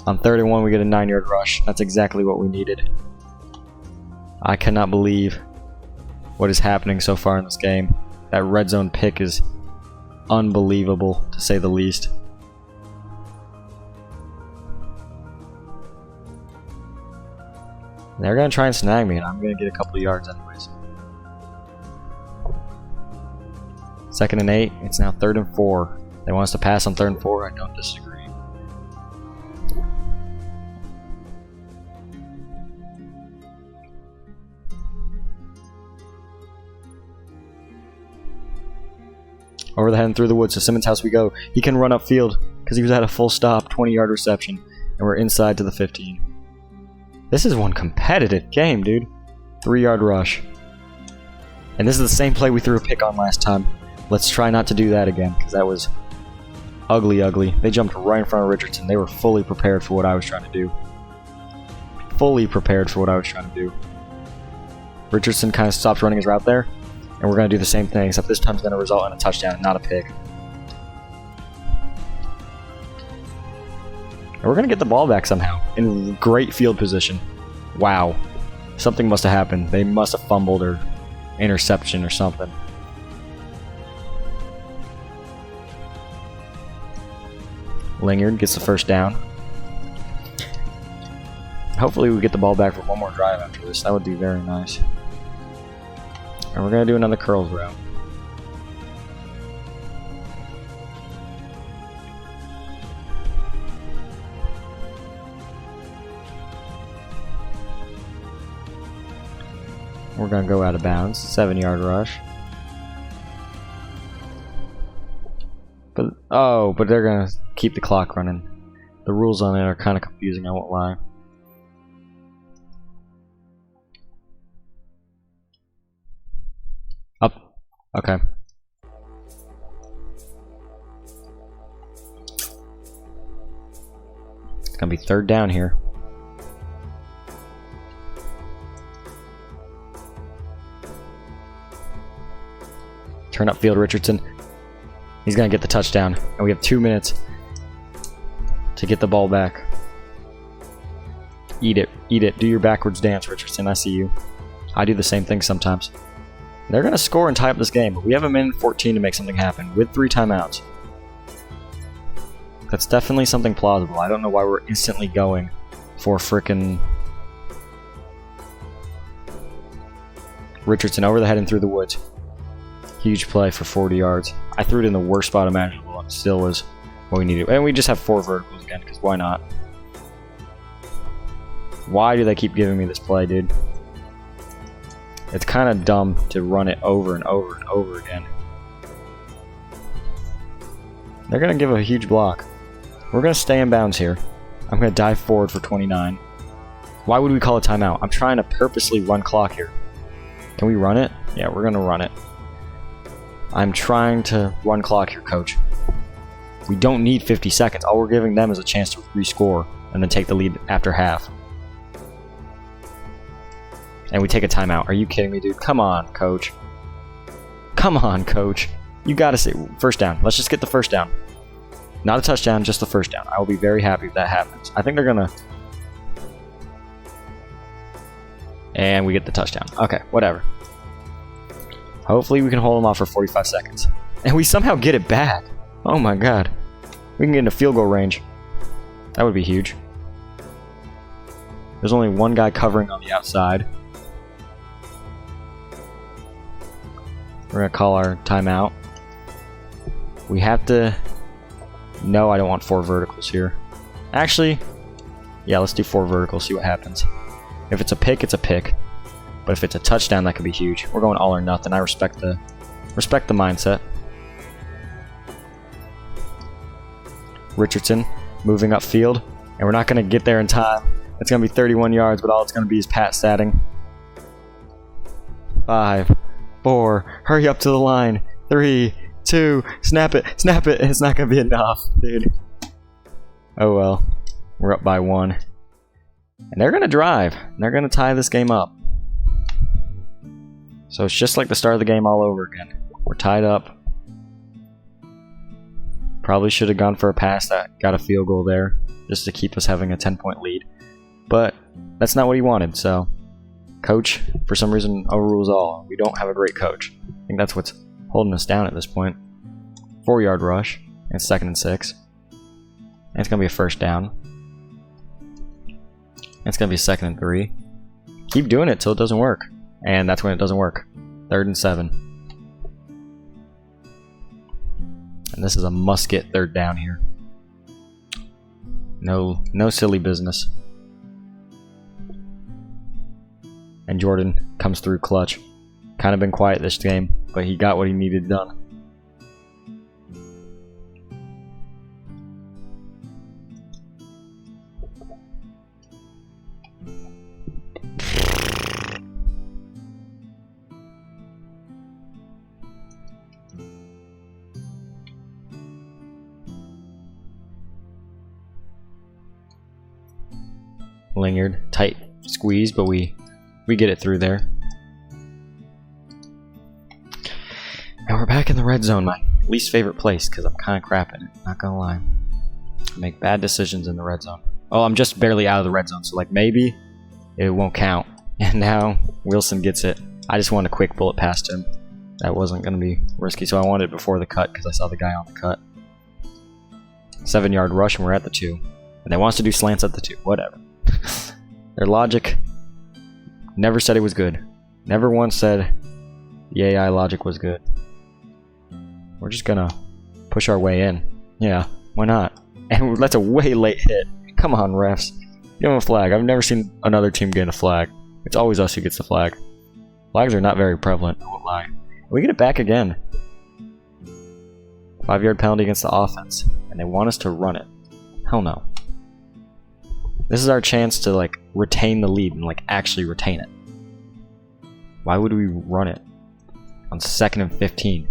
On 3rd and 1, we get a 9-yard rush. That's exactly what we needed. I cannot believe what is happening so far in this game. That red zone pick is unbelievable, to say the least. They're gonna try and snag me, and I'm gonna get a couple of yards anyways. 2nd and 8. It's now 3rd and 4. They want us to pass on 3rd and 4. I don't disagree. Over the head and through the woods to Simmons' house we go. He can run upfield because he was at a full stop, 20-yard reception, and we're inside to the 15. This is one competitive game, dude. 3-yard rush. And this is the same play we threw a pick on last time. Let's try not to do that again, because that was ugly, ugly. They jumped right in front of Richardson. They were fully prepared for what I was trying to do. Fully prepared for what I was trying to do. Richardson kind of stops running his route there. And we're going to do the same thing, except this time it's going to result in a touchdown, not a pick. And we're going to get the ball back somehow, in great field position. Wow. Something must have happened. They must have fumbled or interception or something. Lingard gets the first down. Hopefully we get the ball back for one more drive after this. That would be very nice. And we're going to do another curls route. We're going to go out of bounds. 7-yard rush. But they're going to keep the clock running. The rules on it are kind of confusing, I won't lie. Up. Okay. It's going to be 3rd down here. Turn upfield, Richardson. He's going to get the touchdown. And we have 2 minutes to get the ball back. Eat it. Eat it. Do your backwards dance, Richardson. I see you. I do the same thing sometimes. They're going to score and tie up this game, but we have a minute 14 to make something happen with 3 timeouts. That's definitely something plausible. I don't know why we're instantly going for frickin' Richardson over the head and through the woods. Huge play for 40 yards. I threw it in the worst spot imaginable, and it still was what we needed. And we just have 4 verticals again, because why not? Why do they keep giving me this play, dude? It's kind of dumb to run it over and over and over again. They're going to give a huge block. We're going to stay in bounds here. I'm going to dive forward for 29. Why would we call a timeout? I'm trying to purposely run clock here. Can we run it? Yeah, we're going to run it. I'm trying to run clock here, coach. We don't need 50 seconds. All we're giving them is a chance to rescore and then take the lead after half. And we take a timeout. Are you kidding me, dude? Come on, coach. Come on, coach. You gotta say first down. Let's just get the first down. Not a touchdown, just the first down. I will be very happy if that happens. I think they're gonna... And we get the touchdown. Okay, whatever. Hopefully we can hold them off for 45 seconds. And we somehow get it back. Oh my god. We can get into field goal range. That would be huge. There's only one guy covering on the outside. We're going to call our timeout. We have to... No, I don't want 4 verticals here. Actually, yeah, let's do 4 verticals, see what happens. If it's a pick, it's a pick. But if it's a touchdown, that could be huge. We're going all or nothing. I respect the mindset. Richardson moving upfield. And we're not going to get there in time. It's going to be 31 yards, but all it's going to be is Pat statting. 5, 4, hurry up to the line. 3, 2, snap it. It's not going to be enough, dude. Oh well. We're up by 1. And they're going to drive. They're going to tie this game up. So it's just like the start of the game all over again. We're tied up. Probably should have gone for a pass that got a field goal there, just to keep us having a 10-point lead. But that's not what he wanted, so... Coach, for some reason, overrules all. We don't have a great coach. I think that's what's holding us down at this point. 4-yard rush. And it's 2nd and 6. And it's going to be a first down. And it's going to be 2nd and 3. Keep doing it till it doesn't work. And that's when it doesn't work. 3rd and 7. And this is a must-get 3rd down here. No silly business. And Jordan comes through clutch. Kind of been quiet this game, but he got what he needed done. Lingard, tight squeeze, but we get it through there. back in the red zone, my least favorite place, because I'm kind of crap at it. Not gonna lie. I make bad decisions in the red zone. Oh, I'm just barely out of the red zone, so like maybe it won't count. And now Wilson gets it. I just wanted a quick bullet past him. That wasn't gonna be risky, so I wanted it before the cut because I saw the guy on the cut. 7-yard rush, and we're at the 2. And they want us to do slants at the 2. Whatever. Their logic never said it was good. Never once said the AI logic was good. We're just gonna push our way in. Yeah, why not? And that's a way late hit. Come on, refs. Give him a flag. I've never seen another team get a flag. It's always us who gets the flag. Flags are not very prevalent, I won't lie. We get it back again. 5-yard penalty against the offense. And they want us to run it. Hell no. This is our chance to, like, retain the lead and, like, actually retain it. Why would we run it on 2nd and 15?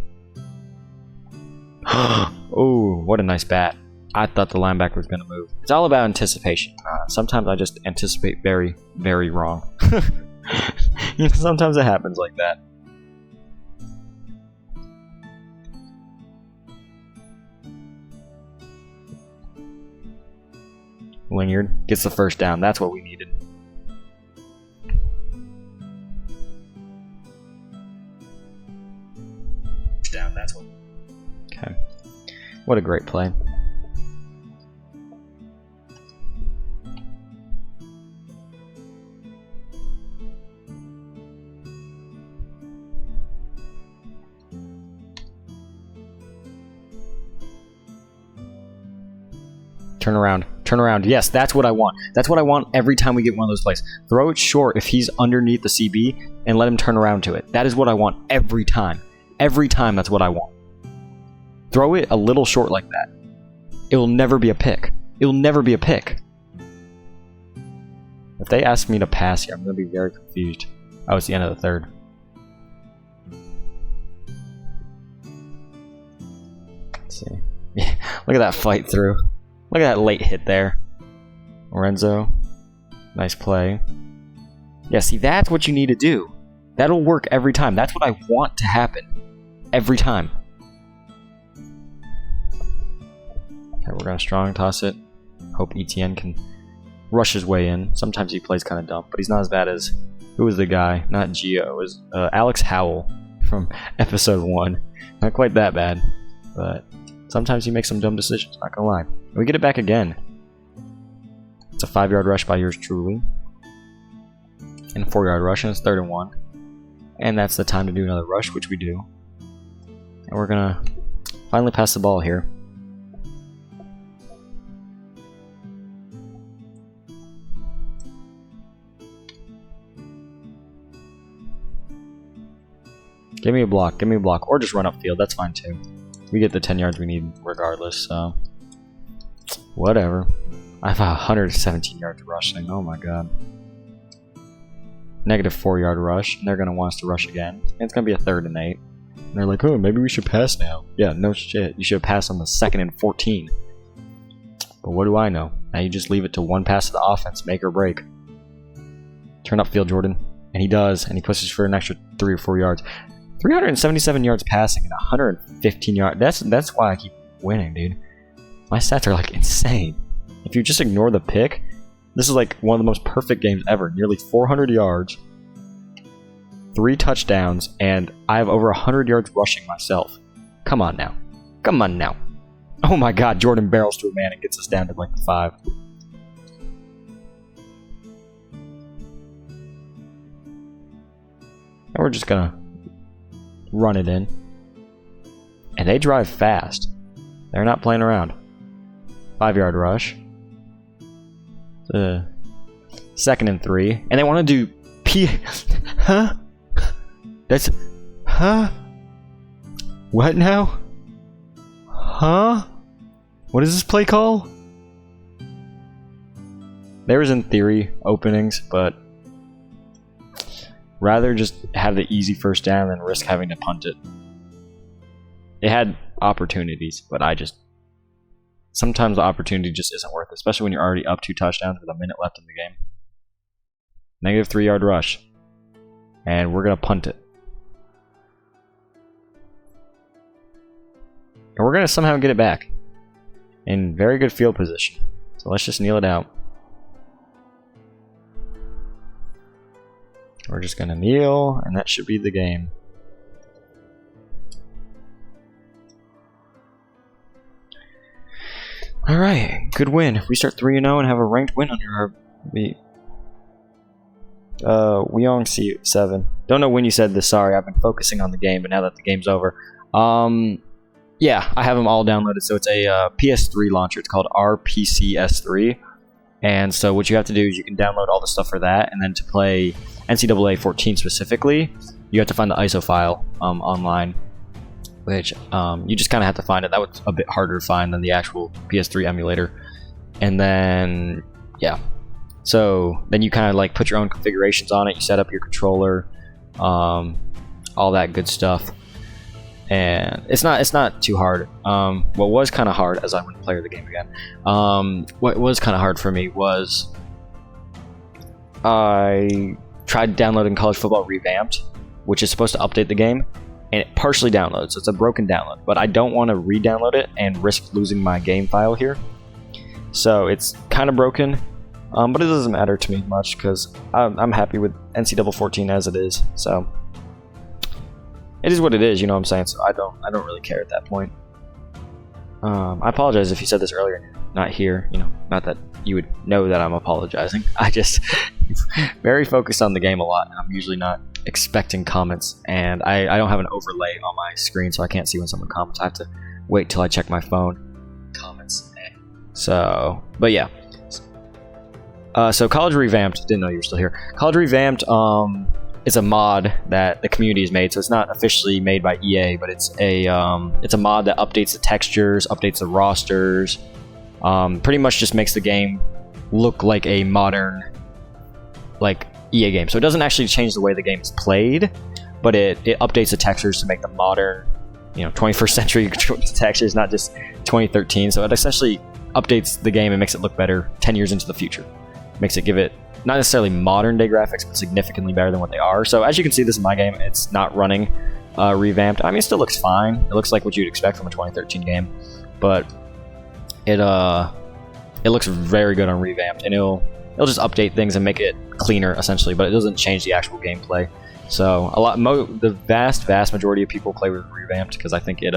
Oh, what a nice bat. I thought the linebacker was going to move. It's all about anticipation. Sometimes I just anticipate very, very wrong. You know, sometimes it happens like that. Lingard gets the first down. That's what we needed. Down. That's what. Okay. What a great play. Turn around. Turn around. Yes, that's what I want. That's what I want every time we get one of those plays. Throw it short if he's underneath the CB and let him turn around to it. That is what I want every time. Every time, that's what I want. Throw it a little short like that. It will never be a pick. It will never be a pick. If they ask me to pass here, I'm going to be very confused. Oh, it's the end of the third. Let's see. Yeah, look at that fight through. Look at that late hit there. Lorenzo. Nice play. Yeah, see, that's what you need to do. That'll work every time. That's what I want to happen. Every time. Okay, we're going to strong toss it. Hope ETN can rush his way in. Sometimes he plays kind of dumb, but he's not as bad as... Who was the guy? Not Gio. It was Alex Howell from episode 1. Not quite that bad, but sometimes he makes some dumb decisions, not gonna lie. We get it back again. It's a 5-yard rush by yours truly. And a 4-yard rush, and it's 3rd and 1. And that's the time to do another rush, which we do. And we're gonna finally pass the ball here. Give me a block, or just run upfield, that's fine too. We get the 10 yards we need regardless, so... Whatever. I have 117 yards rushing, oh my god. Negative 4-yard rush, and they're going to want us to rush again. And it's going to be a 3rd and 8. And they're like, oh, maybe we should pass now. Yeah, no shit. You should have passed on the 2nd and 14. But what do I know? Now you just leave it to one pass to the offense, make or break. Turn upfield, Jordan. And he does, and he pushes for an extra 3 or 4 yards. 377 yards passing and 115 yards. That's why I keep winning, dude. My stats are like insane. If you just ignore the pick, this is like one of the most perfect games ever. Nearly 400 yards, 3 touchdowns, and I have over 100 yards rushing myself. Come on now. Come on now. Oh my god, Jordan barrels to a man and gets us down to like 5. And we're just gonna run it in. And they drive fast. They're not playing around. 5-yard rush. 2nd and 3. And they want to do Huh? That's... Huh? What now? Huh? What is this play call? There was in theory openings, but rather just have the easy first down than risk having to punt it. It had opportunities, but sometimes the opportunity just isn't worth it, especially when you're already up 2 touchdowns with a minute left in the game. Negative 3-yard rush. And we're going to punt it. we're going to somehow get it back. In very good field position. So let's just kneel it out. We're just going to kneel, and that should be the game. Alright, good win. If we start 3-0 and have a ranked win under our beat. Weong 7. Don't know when you said this, sorry. I've been focusing on the game, but now that the game's over. Yeah, I have them all downloaded. So it's a PS3 launcher. It's called RPCS3. And so what you have to do is you can download all the stuff for that, and then to play NCAA 14 specifically, you have to find the ISO file online, which you just kind of have to find it. That was a bit harder to find than the actual PS3 emulator. And then, yeah. So then you kind of like put your own configurations on it. You set up your controller, all that good stuff. And it's not too hard. What was kind of hard, as I went to play the game again, what was kind of hard for me was I tried downloading College Football Revamped, which is supposed to update the game, and it partially downloads, so it's a broken download. But I don't want to re-download it and risk losing my game file here. So it's kind of broken, but it doesn't matter to me much because I'm happy with NCAA 14 as it is. So it is what it is, you know what I'm saying? So I don't really care at that point. I apologize if you said this earlier and you're not here. You know, not that you would know that I'm apologizing. I just very focused on the game a lot, and I'm usually not expecting comments. And I don't have an overlay on my screen, so I can't see when someone comments. I have to wait till I check my phone. Comments. So, but yeah. So College Revamped. Didn't know you were still here. College Revamped. It's a mod that the community has made, so it's not officially made by EA, but it's a mod that updates the textures, updates the rosters, pretty much just makes the game look like a modern, like, EA game. So it doesn't actually change the way the game is played, but it updates the textures to make them modern, you know, 21st century textures, not just 2013. So it essentially updates the game and makes it look better 10 years into the future. Makes it give it not necessarily modern day graphics, but significantly better than what they are. So as you can see, this is my game. It's not running revamped. I mean, it still looks fine. It looks like what you'd expect from a 2013 game, but it looks very good on revamped, and it'll just update things and make it cleaner essentially, but it doesn't change the actual gameplay. So the vast majority of people play with revamped because I think it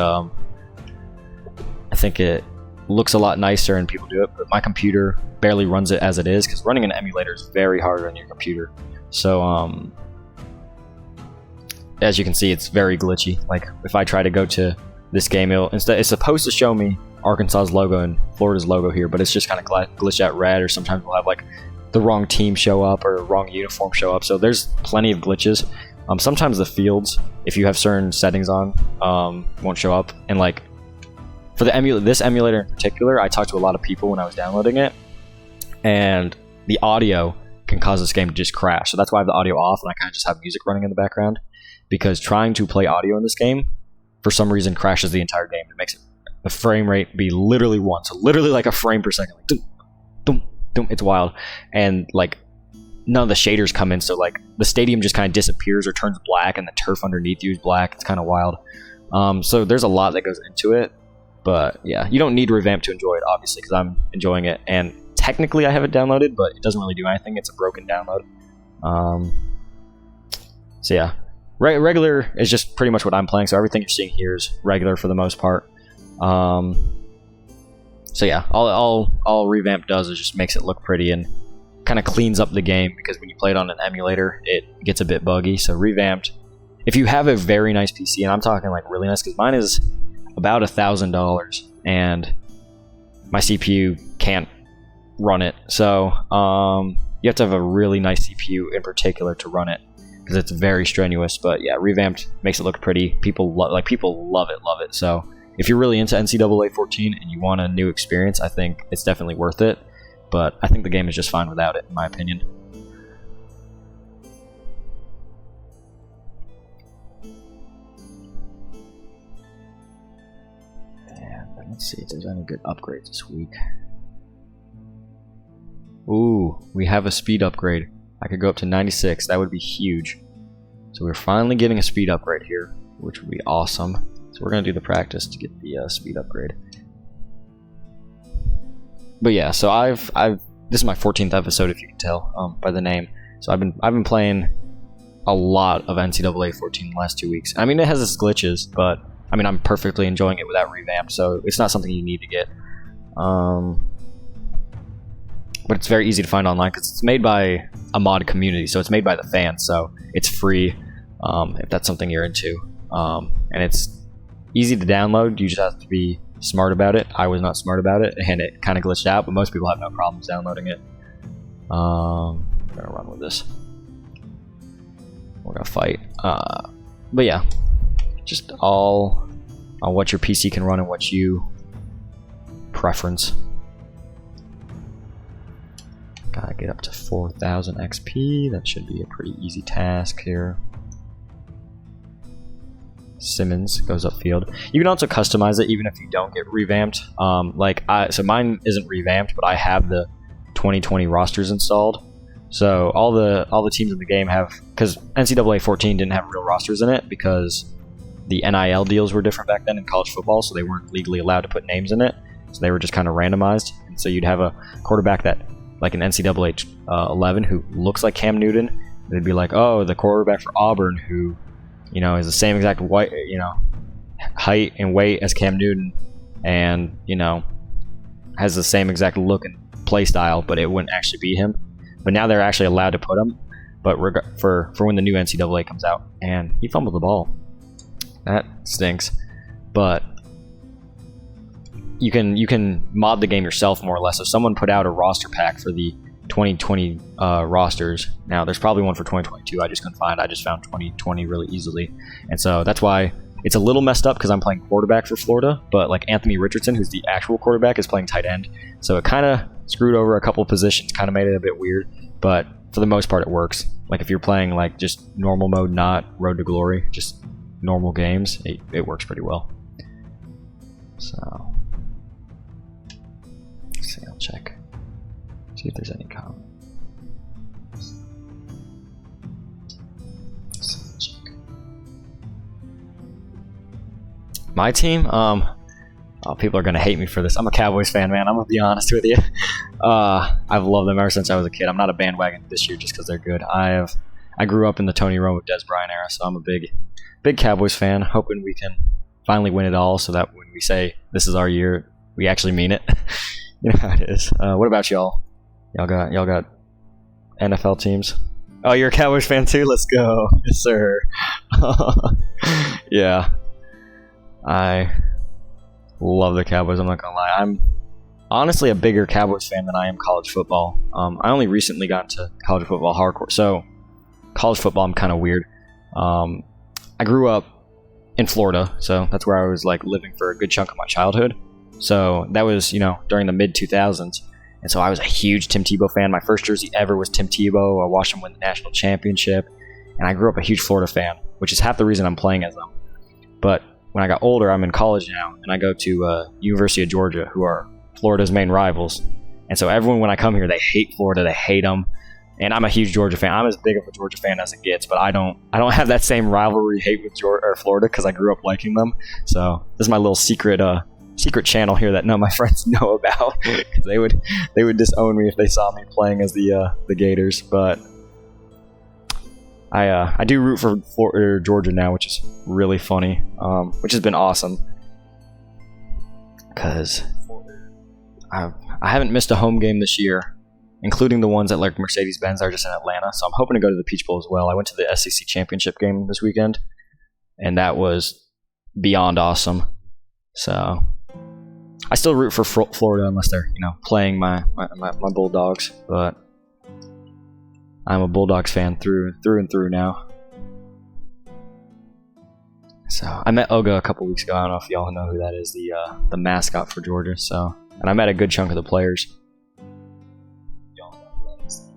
looks a lot nicer and people do it, but my computer barely runs it as it is because running an emulator is very hard on your computer. So as you can see, it's very glitchy. Like if I try to go to this game, it's supposed to show me Arkansas's logo and Florida's logo here, but it's just kind of glitched out red, or sometimes we'll have like the wrong team show up or wrong uniform show up. So there's plenty of glitches. Sometimes the fields, if you have certain settings on, won't show up. And like for this emulator in particular, I talked to a lot of people when I was downloading it, and the audio can cause this game to just crash. So that's why I have the audio off and I kind of just have music running in the background, because trying to play audio in this game for some reason crashes the entire game. It makes the frame rate be literally 1, so literally like a frame per second, like dum, dum, dum. It's wild. And like none of the shaders come in, so like the stadium just kind of disappears or turns black and the turf underneath you is black. It's kind of wild. So there's a lot that goes into it, but yeah, you don't need revamp to enjoy it, obviously, because I'm enjoying it. And technically I have it downloaded, but it doesn't really do anything. It's a broken download. So yeah, regular is just pretty much what I'm playing, so everything you're seeing here is regular for the most part. So yeah, all revamp does is just makes it look pretty and kind of cleans up the game, because when you play it on an emulator, it gets a bit buggy. So revamped, if you have a very nice PC, and I'm talking like really nice, because mine is about $1,000 and my CPU can't run it. So you have to have a really nice CPU in particular to run it, because it's very strenuous. But yeah, revamped makes it look pretty. People love it. So if you're really into NCAA 14 and you want a new experience, I think it's definitely worth it. But I think the game is just fine without it, in my opinion. And let's see if there's any good upgrades this week. Ooh, we have a speed upgrade. I could go up to 96. That would be huge. So we're finally getting a speed upgrade here, which would be awesome. So So we're gonna do the practice to get the speed upgrade. But yeah, so I've this is my 14th episode, if you can tell by the name. So I've been playing a lot of NCAA 14 the last 2 weeks. I mean, it has its glitches, but I mean, I'm perfectly enjoying it without revamped, so it's not something you need to get. But it's very easy to find online because it's made by a mod community, so it's made by the fans, so it's free if that's something you're into. And it's easy to download. You just have to be smart about it. I was not smart about it, and it kind of glitched out, but most people have no problems downloading it. I'm gonna run with this. We're gonna fight. But yeah, just all on what your PC can run and what you preference. Gotta get up to 4,000 XP. That should be a pretty easy task here. Simmons goes upfield. You can also customize it even if you don't get revamped. So mine isn't revamped, but I have the 2020 rosters installed. So all the teams in the game have, because NCAA 14 didn't have real rosters in it because the NIL deals were different back then in college football, so they weren't legally allowed to put names in it. So they were just kind of randomized. And so you'd have a quarterback that, like an NCAA 11, who looks like Cam Newton. They'd be like, oh, the quarterback for Auburn who, is the same exact height and weight as Cam Newton, and has the same exact look and play style, but it wouldn't actually be him. But now they're actually allowed to put him. But for when the new NCAA comes out, and he fumbled the ball, that stinks. But you can mod the game yourself more or less. If someone put out a roster pack for the 2020 rosters, now there's probably one for 2022. I just couldn't find. I just found 2020 really easily, and so that's why it's a little messed up because I'm playing quarterback for Florida, but like Anthony Richardson, who's the actual quarterback, is playing tight end. So it kind of screwed over a couple positions, kind of made it a bit weird, but for the most part it works. Like if you're playing like just normal mode, not Road to Glory, just normal games, it works pretty well. So let's see, I'll check. See if there's any comments. My team, people are gonna hate me for this. I'm a Cowboys fan, man. I'm gonna be honest with you. I've loved them ever since I was a kid. I'm not a bandwagon this year just because they're good. I grew up in the Tony Romo, Des Bryant era, so I'm a big Cowboys fan. Hoping we can finally win it all, so that when we say this is our year, we actually mean it. You know how it is. What about y'all? Y'all got NFL teams? Oh, you're a Cowboys fan too? Let's go. Yes, sir. Yeah. I love the Cowboys, I'm not gonna lie. I'm honestly a bigger Cowboys fan than I am college football. I only recently got into college football hardcore, so college football I'm kind of weird. I grew up in Florida, so that's where I was like living for a good chunk of my childhood. So that was, during the mid 2000s. And so I was a huge Tim Tebow fan. My first jersey ever was Tim Tebow. I watched him win the national championship. And I grew up a huge Florida fan, which is half the reason I'm playing as them. But when I got older, I'm in college now, and I go to University of Georgia, who are Florida's main rivals. And so everyone, when I come here, they hate Florida. They hate them. And I'm a huge Georgia fan. I'm as big of a Georgia fan as it gets, but I don't have that same rivalry hate with Florida because I grew up liking them. So this is my little secret channel here that none of my friends know about, because they would disown me if they saw me playing as the Gators. But I do root for Georgia now, which is really funny, which has been awesome because I haven't missed a home game this year, including the ones at like Mercedes-Benz are just in Atlanta. So I'm hoping to go to the Peach Bowl as well. I went to the SEC championship game this weekend, and that was beyond awesome. So I still root for Florida unless they're, playing my Bulldogs, but I'm a Bulldogs fan through and through now. So I met Oga a couple weeks ago. I don't know if y'all know who that is, the mascot for Georgia. So, and I met a good chunk of the players. Y'all know who that is.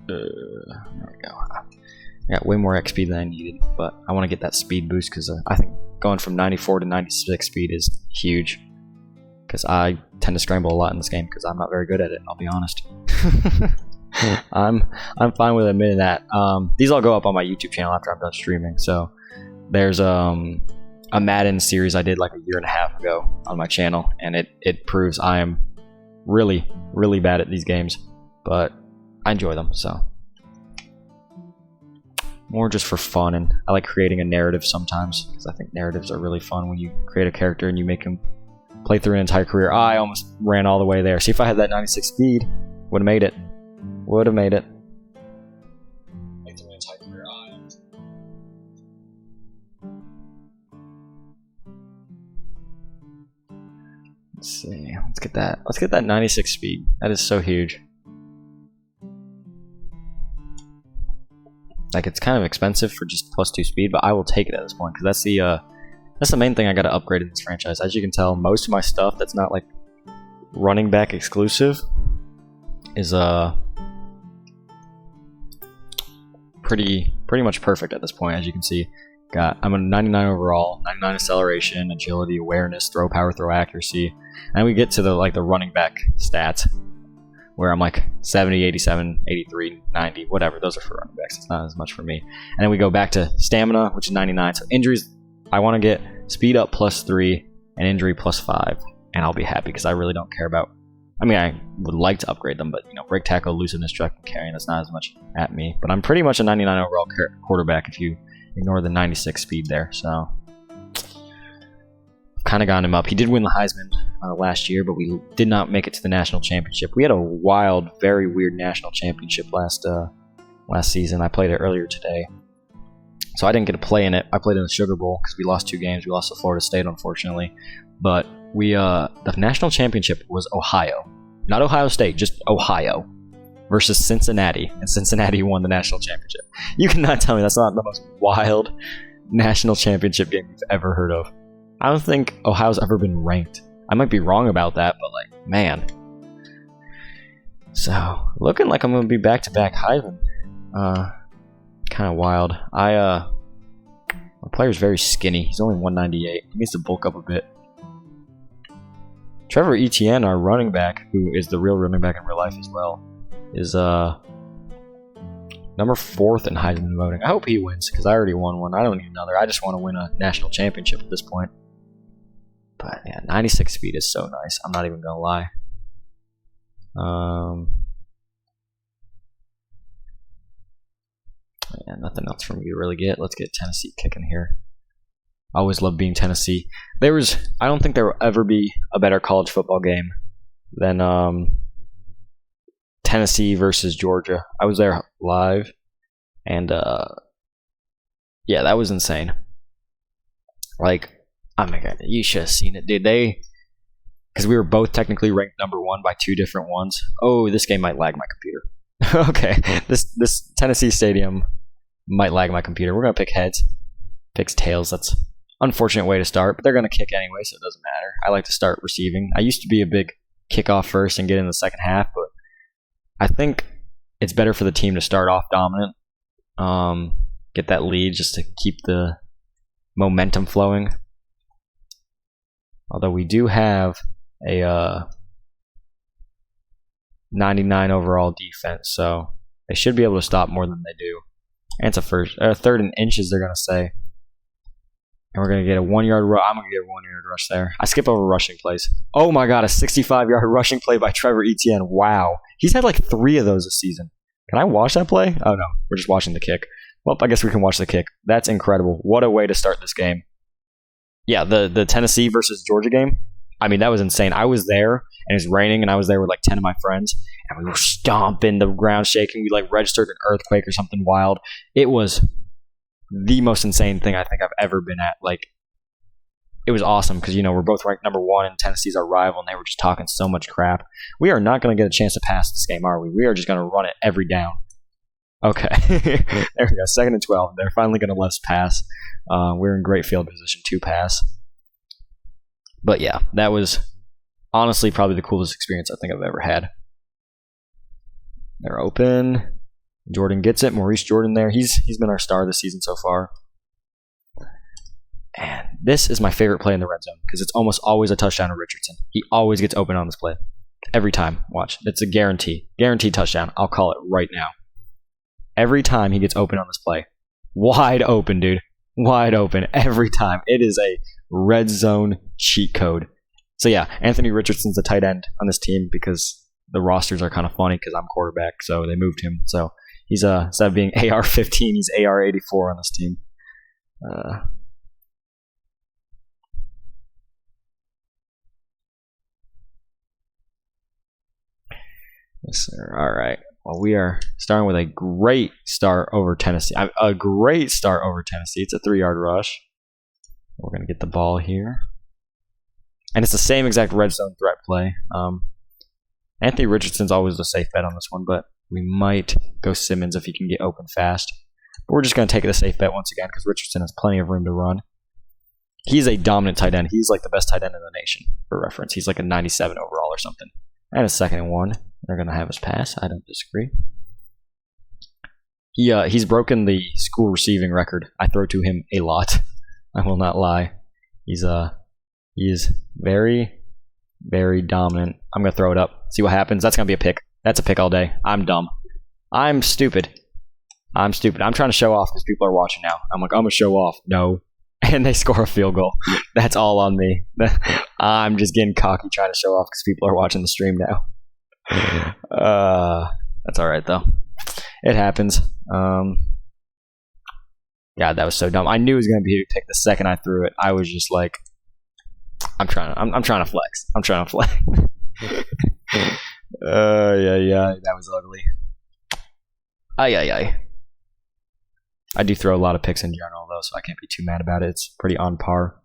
There we go. I got way more XP than I needed, but I want to get that speed boost because I think going from 94 to 96 speed is huge. Because I tend to scramble a lot in this game because I'm not very good at it, I'll be honest. I'm fine with admitting that. These all go up on my YouTube channel after I'm done streaming. So there's a Madden series I did like a year and a half ago on my channel, and it proves I am really, really bad at these games, but I enjoy them. So more just for fun, and I like creating a narrative sometimes because I think narratives are really fun when you create a character and you make him play through an entire career. I almost ran all the way there. See, if I had that 96 speed, would have made it. Would have made it. Play through an entire career. Let's see. Let's get that. Let's get that 96 speed. That is so huge. Like, it's kind of expensive for just +2 speed, but I will take it at this point because that's the main thing I got to upgrade in this franchise. As you can tell, most of my stuff that's not like running back exclusive is pretty much perfect at this point. As you can see, I'm a 99 overall, 99 acceleration, agility, awareness, throw power, throw accuracy, and we get to the running back stats where I'm like 70, 87, 83, 90, whatever. Those are for running backs. It's not as much for me. And then we go back to stamina, which is 99. So injuries, I want to get speed up +3 and injury +5, and I'll be happy because I really don't care about. I mean, I would like to upgrade them, but break tackle, elusiveness, truck, and carrying, that's not as much at me. But I'm pretty much a 99 overall quarterback if you ignore the 96 speed there. So kind of got him up. He did win the Heisman last year, but we did not make it to the national championship. We had a wild, very weird national championship last season. I played it earlier today, so I didn't get to play in it. I played in the Sugar Bowl because we lost 2 games. We lost to Florida State, unfortunately. But the national championship was Ohio, not Ohio State, just Ohio versus Cincinnati, and Cincinnati won the national championship. You cannot tell me that's not the most wild national championship game you've ever heard of. I don't think Ohio's ever been ranked. I might be wrong about that, but like, man. So, looking like I'm going to be back-to-back Heisman. Kind of wild. My player's very skinny. He's only 198. He needs to bulk up a bit. Trevor Etienne, our running back, who is the real running back in real life as well, is number 4th in Heisman voting. I hope he wins, because I already won one. I don't need another. I just want to win a national championship at this point. But yeah, 96 speed is so nice. I'm not even gonna lie. Yeah, nothing else for me to really get. Let's get Tennessee kicking here. I always love being Tennessee. I don't think there will ever be a better college football game than Tennessee versus Georgia. I was there live, and yeah, that was insane. Like, oh my god, you should have seen it, dude. Because we were both technically ranked number 1 by 2 different ones. Oh, this game might lag my computer. Okay, this Tennessee stadium might lag my computer. We're gonna pick heads, picks tails. That's unfortunate way to start, but they're gonna kick anyway, so it doesn't matter. I like to start receiving. I used to be a big kickoff first and get in the second half, but I think it's better for the team to start off dominant, get that lead just to keep the momentum flowing. Although we do have a 99 overall defense, so they should be able to stop more than they do. And it's a 3rd and inches, they're going to say. And we're going to get a 1-yard rush. I'm going to get a 1-yard rush there. I skip over rushing plays. Oh my god, a 65-yard rushing play by Trevor Etienne. Wow. He's had like 3 of those this season. Can I watch that play? Oh no, we're just watching the kick. Well, I guess we can watch the kick. That's incredible. What a way to start this game. Yeah, the Tennessee versus Georgia game, I mean, that was insane. I was there, and it was raining, and I was there with like 10 of my friends, and we were stomping, the ground shaking. We like registered an earthquake or something wild. It was the most insane thing I think I've ever been at. Like, it was awesome because, we're both ranked number 1, and Tennessee's our rival, and they were just talking so much crap. We are not going to get a chance to pass this game, are we? We are just going to run it every down. Okay. There we go. 2nd and 12. They're finally going to let us pass. We're in great field position to pass. But yeah, that was honestly probably the coolest experience I think I've ever had. They're open. Jordan gets it. Maurice Jordan there. He's been our star this season so far. And this is my favorite play in the red zone because it's almost always a touchdown to Richardson. He always gets open on this play. Every time. Watch. It's a guarantee. Guaranteed touchdown. I'll call it right now. Every time he gets open on this play. Wide open, dude. Wide open. Every time. It is a red zone cheat code. So yeah, Anthony Richardson's the tight end on this team because the rosters are kind of funny because I'm quarterback, so they moved him. So he's instead of being AR-15, he's AR-84 on this team. Yes, sir. All right. Well, we are starting with a great start over Tennessee. A great start over Tennessee. It's a 3-yard rush. We're going to get the ball here. And it's the same exact red zone threat play. Anthony Richardson's always a safe bet on this one, but we might go Simmons if he can get open fast. But we're just going to take it a safe bet once again because Richardson has plenty of room to run. He's a dominant tight end. He's like the best tight end in the nation, for reference. He's like a 97 overall or something. And a 2nd and 1. They're going to have us pass. I don't disagree. He's broken the school receiving record. I throw to him a lot. I will not lie. He is very, very dominant. I'm going to throw it up. See what happens. That's going to be a pick. That's a pick all day. I'm dumb. I'm stupid. I'm trying to show off because people are watching now. I'm like, I'm going to show off. No. And they score a field goal. That's all on me. I'm just getting cocky trying to show off because people are watching the stream now. That's all right, though. It happens. God, that was so dumb. I knew it was going to be a pick the second I threw it. I was just like, I'm trying to flex. Yeah, that was ugly. Ay. I do throw a lot of picks in general, though, so I can't be too mad about it. It's pretty on par.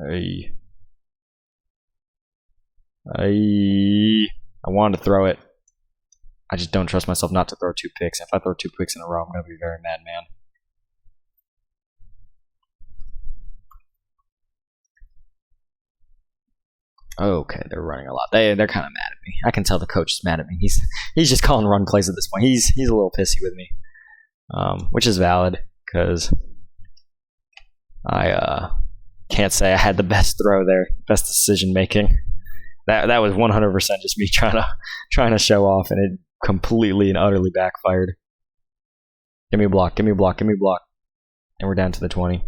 Ay. I wanted to throw it. I just don't trust myself not to throw 2 picks. If I throw 2 picks in a row, I'm going to be very mad, man. Okay, they're running a lot. They're kind of mad at me. I can tell the coach is mad at me. He's just calling run plays at this point. He's a little pissy with me, which is valid because I can't say I had the best throw there, best decision making. That was 100% just me trying to show off, and it completely and utterly backfired. Give me a block, and we're down to the 20.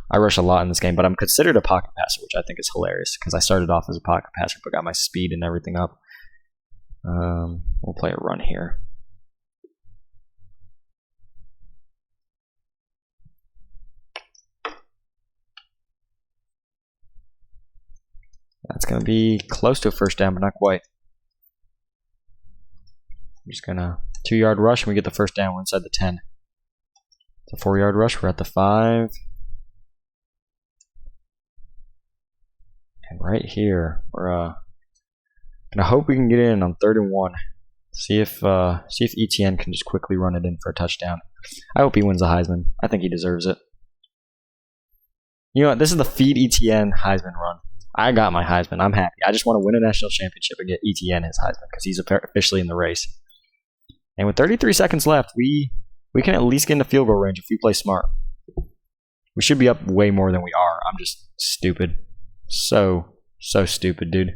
I rush a lot in this game, but I'm considered a pocket passer, which I think is hilarious because I started off as a pocket passer but got my speed and everything up. We'll play a run here. That's going to be close to a first down, but not quite. I'm just going to 2-yard rush, and we get the first down. We're inside the 10. It's a 4-yard rush. We're at the 5. And right here, we're gonna hope we can get in on 3rd and 1. See if Etienne can just quickly run it in for a touchdown. I hope he wins the Heisman. I think he deserves it. You know what? This is the feed Etienne Heisman run. I got my Heisman. I'm happy. I just want to win a national championship and get Etienne his Heisman because he's officially in the race. And with 33 seconds left, we can at least get into field goal range if we play smart. We should be up way more than we are. I'm just stupid. So stupid, dude.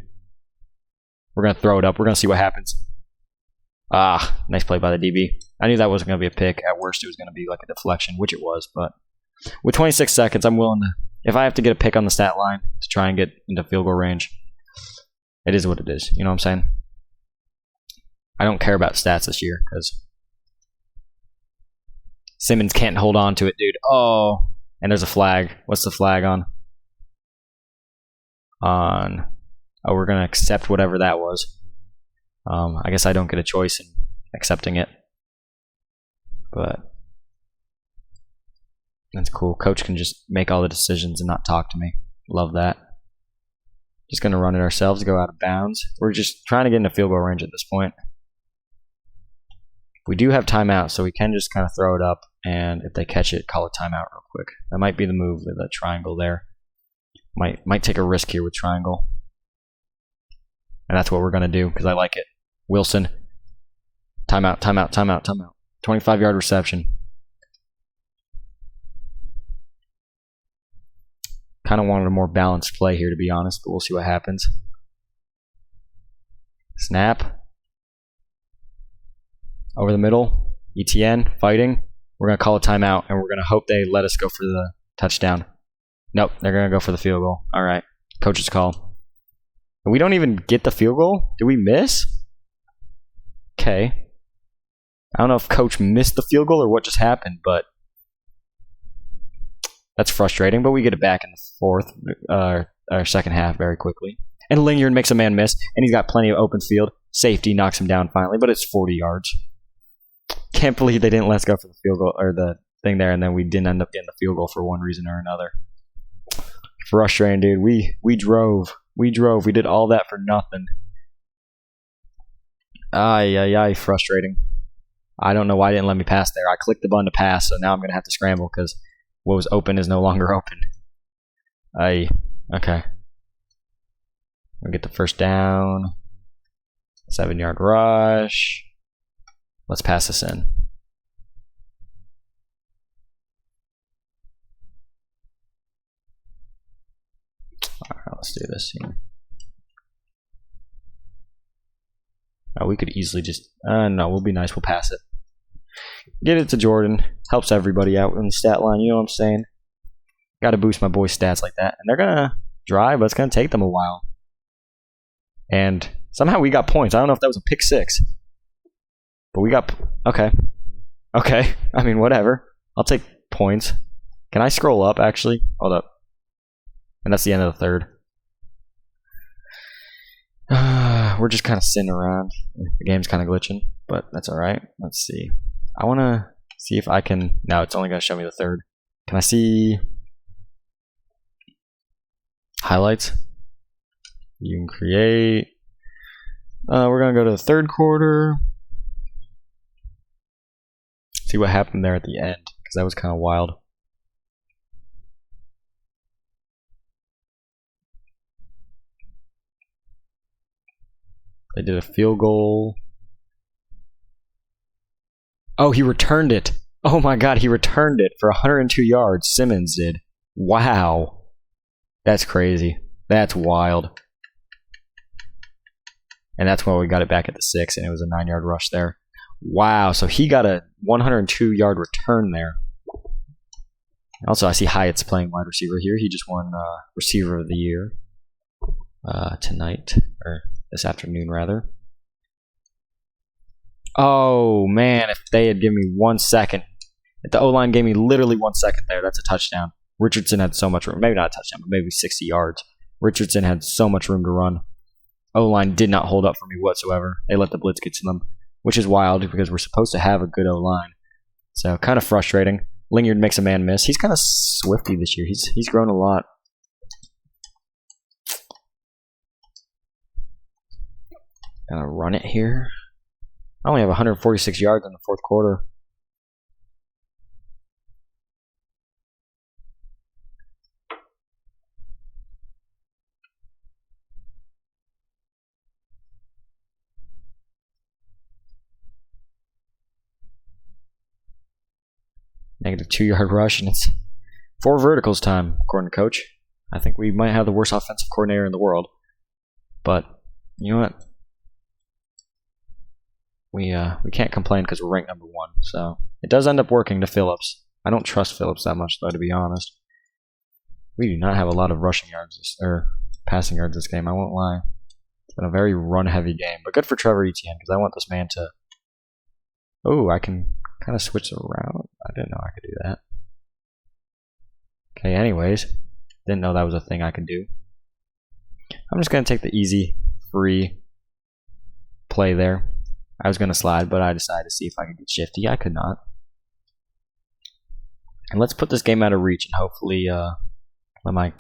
We're going to throw it up. We're going to see what happens. Nice play by the DB. I knew that wasn't going to be a pick. At worst, it was going to be like a deflection, which it was. But with 26 seconds, I'm willing to, if I have to get a pick on the stat line to try and get into field goal range, it is what it is. You know what I'm saying? I don't care about stats this year because Simmons can't hold on to it, dude. Oh, and there's a flag. What's the flag on? We're going to accept whatever that was. I guess I don't get a choice in accepting it. But that's cool. Coach can just make all the decisions and not talk to me. Love that. Just going to run it ourselves, go out of bounds. We're just trying to get into field goal range at this point. We do have timeout, so we can just kind of throw it up, and if they catch it, call a timeout real quick. That might be the move with a triangle there. Might take a risk here with triangle. And that's what we're going to do because I like it. Wilson. Timeout. 25-yard reception. Kind of wanted a more balanced play here, to be honest, but we'll see what happens. Snap. Over the middle. ETN fighting. We're going to call a timeout, and we're going to hope they let us go for the touchdown. Nope, they're going to go for the field goal. All right, coach's call. We don't even get the field goal? Did we miss? Okay. I don't know if coach missed the field goal or what just happened, but that's frustrating. But we get it back in the fourth, or second half very quickly. And Lingard makes a man miss, and he's got plenty of open field. Safety knocks him down finally, but it's 40 yards. Can't believe they didn't let us go for the field goal or the thing there, and then we didn't end up getting the field goal for one reason or another. Frustrating, dude. We drove. We did all that for nothing. Ay, frustrating. I don't know why they didn't let me pass there. I clicked the button to pass, so now I'm going to have to scramble because what was open is no longer open. Okay. We'll get the first down. 7-yard rush. Let's pass this in. Alright, let's do this here. Oh, we could easily just... no, we'll be nice. We'll pass it. Get it to Jordan. Helps everybody out in the stat line. You know what I'm saying? Got to boost my boys' stats like that. And they're going to drive, but it's going to take them a while. And somehow we got points. I don't know if that was a pick six. But we got... Okay. I mean, whatever. I'll take points. Can I scroll up, actually? Hold up. And that's the end of the third. We're just kind of sitting around. The game's kind of glitching, but that's alright. Let's see. I want to see if I can... No, it's only going to show me the third. Can I see... highlights? You can create... we're going to go to the third quarter. See what happened there at the end, because that was kind of wild. They did a field goal. Oh, he returned it. Oh my god, he returned it for 102 yards. Simmons did. Wow. That's crazy. That's wild. And that's why we got it back at the 6, and it was a 9-yard rush there. Wow, so he got a 102-yard return there. Also, I see Hyatt's playing wide receiver here. He just won Receiver of the Year tonight, or this afternoon, rather. Oh, man, if they had given me 1 second. If the O-line gave me literally 1 second there, that's a touchdown. Richardson had so much room. Maybe not a touchdown, but maybe 60 yards. Richardson had so much room to run. O-line did not hold up for me whatsoever. They let the blitz get to them, which is wild because we're supposed to have a good O-line. So, kind of frustrating. Lingard makes a man miss. He's kind of swifty this year. He's grown a lot. Gonna run it here. I only have 146 yards in the fourth quarter. Negative 2-yard rush, and it's 4 verticals time, according to coach. I think we might have the worst offensive coordinator in the world. But, you know what? We can't complain because we're ranked number 1. So, it does end up working to Phillips. I don't trust Phillips that much, though, to be honest. We do not have a lot of rushing yards, or passing yards this game, I won't lie. It's been a very run-heavy game. But good for Trevor Etienne, because I want this man to... Oh, I can... kind of switch around. I didn't know I could do that. Okay, anyways. Didn't know that was a thing I could do. I'm just going to take the easy, free play there. I was going to slide, but I decided to see if I could get shifty. I could not. And let's put this game out of reach and hopefully let my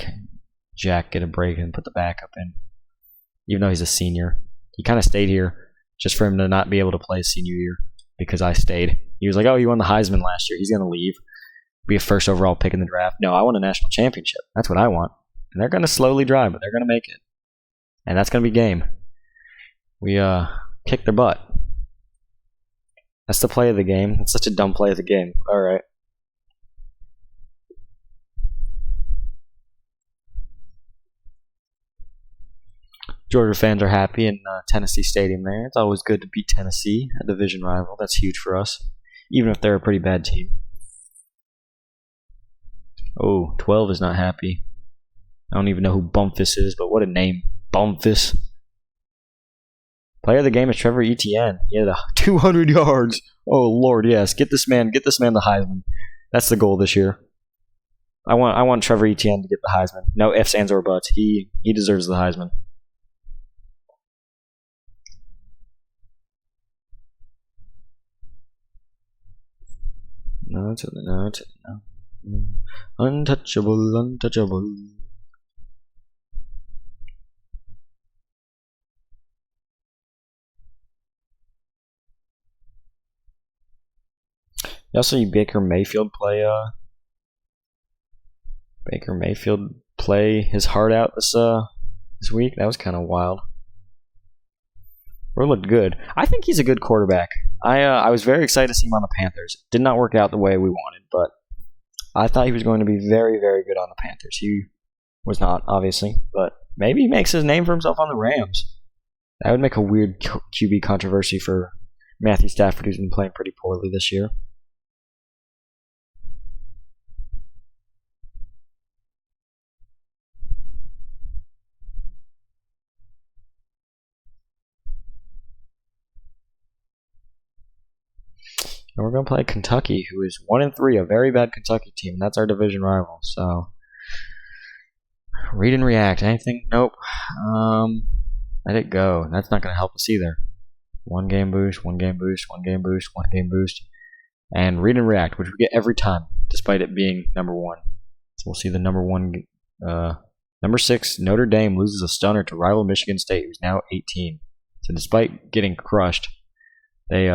Jack get a break and put the backup in. Even though he's a senior. He kind of stayed here just for him to not be able to play his senior year because I stayed. He was like, oh, he won the Heisman last year. He's going to leave. Be a first overall pick in the draft. No, I want a national championship. That's what I want. And they're going to slowly drive, but they're going to make it. And that's going to be game. We kicked their butt. That's the play of the game. That's such a dumb play of the game. All right. Georgia fans are happy in Tennessee Stadium there. It's always good to beat Tennessee, a division rival. That's huge for us, even if they're a pretty bad team. Oh, 12 is not happy. I don't even know who Bumpus is, but what a name. Bumpus. Player of the game is Trevor Etienne. He had 200 yards. Oh, Lord, yes. Get this man the Heisman. That's the goal this year. I want Trevor Etienne to get the Heisman. No ifs, ands, or buts. He deserves the Heisman. No. Untouchable. You also see Baker Mayfield play his heart out this week. That was kind of wild. Or looked good. I think he's a good quarterback. I was very excited to see him on the Panthers. Did not work out the way we wanted, but I thought he was going to be very, very good on the Panthers. He was not, obviously, but maybe he makes his name for himself on the Rams. That would make a weird QB controversy for Matthew Stafford, who's been playing pretty poorly this year. And we're going to play Kentucky, who is 1-3, a very bad Kentucky team. That's our division rival. So, read and react. Anything? Nope. Let it go. That's not going to help us either. One game boost. And read and react, which we get every time, despite it being number 1. So we'll see the number 1. Number 6, Notre Dame loses a stunner to rival Michigan State, who's now 18. So despite getting crushed, they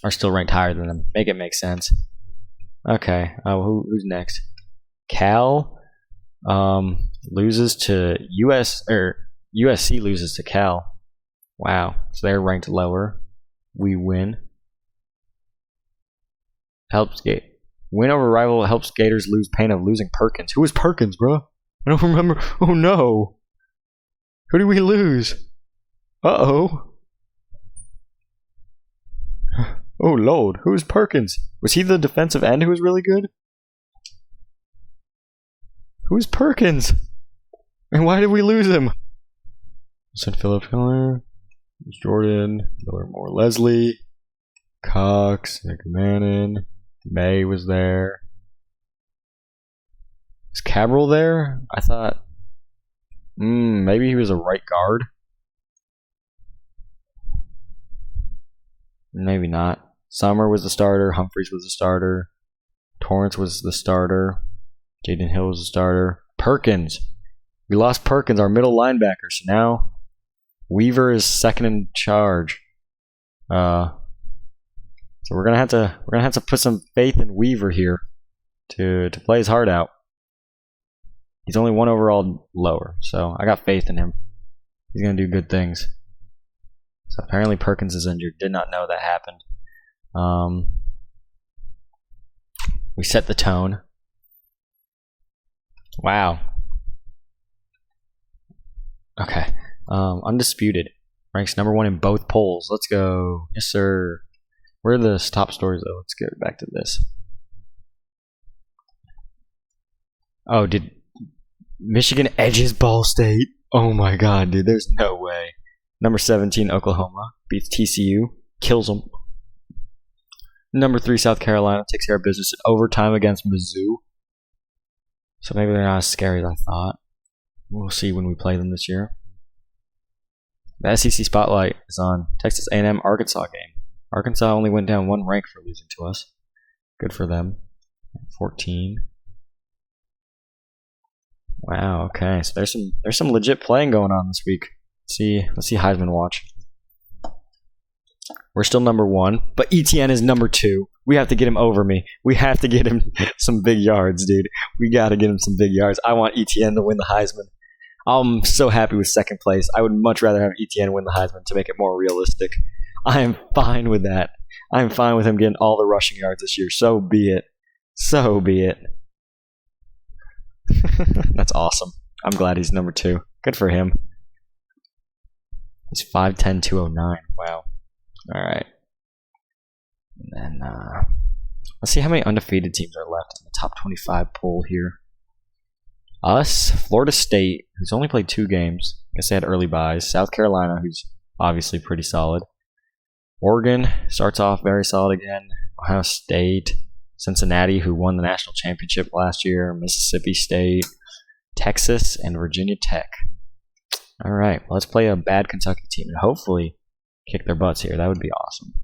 are still ranked higher than them. Make it make sense. Okay. Who's next? Cal loses to USC loses to Cal. Wow. So they're ranked lower. We win. Win over rival helps Gators lose pain of losing Perkins. Who is Perkins, bro? I don't remember. Oh no. Who did we lose? Uh-oh. Oh, Lord. Who is Perkins? Was he the defensive end who was really good? Who is Perkins? And why did we lose him? St. Philip Miller, Jordan, Miller Moore Leslie, Cox, Nick Mannon, May was there. Is Cabral there? I thought maybe he was a right guard. Maybe not. Summer was the starter. Humphreys was the starter. Torrance was the starter. Jaden Hill was the starter. Perkins. We lost Perkins, our middle linebacker. So now Weaver is second in charge. So we're gonna have to put some faith in Weaver here to play his heart out. He's only 1 overall lower, so I got faith in him. He's gonna do good things. So apparently Perkins is injured. Did not know that happened. We set the tone. Wow. Okay. Undisputed. Ranks number 1 in both polls. Let's go. Yes, sir. Where are the top stories, though? Let's get back to this. Oh, did Michigan edges Ball State? Oh my god, dude. There's no way. Number 17, Oklahoma, beats TCU, kills them. Number 3, South Carolina, takes care of business in overtime against Mizzou. So maybe they're not as scary as I thought. We'll see when we play them this year. The SEC spotlight is on Texas A&M Arkansas game. Arkansas only went down 1 rank for losing to us. Good for them. 14. Wow. Okay. So there's some legit playing going on this week. Let's see Heisman watch. We're still number 1, but Etienne is number 2. We have to get him over me. We have to get him some big yards, dude. We got to get him some big yards. I want Etienne to win the Heisman. I'm so happy with second place. I would much rather have Etienne win the Heisman to make it more realistic. I am fine with that. I am fine with him getting all the rushing yards this year. So be it. So be it. That's awesome. I'm glad he's number 2. Good for him. He's 5'10", 209. Wow. Alright. And then, let's see how many undefeated teams are left in the top 25 poll here. Us, Florida State, who's only played 2 games. I guess they had early buys. South Carolina, who's obviously pretty solid. Oregon starts off very solid again. Ohio State, Cincinnati, who won the national championship last year. Mississippi State, Texas, and Virginia Tech. Alright, well, let's play a bad Kentucky team and hopefully kick their butts here. That would be awesome.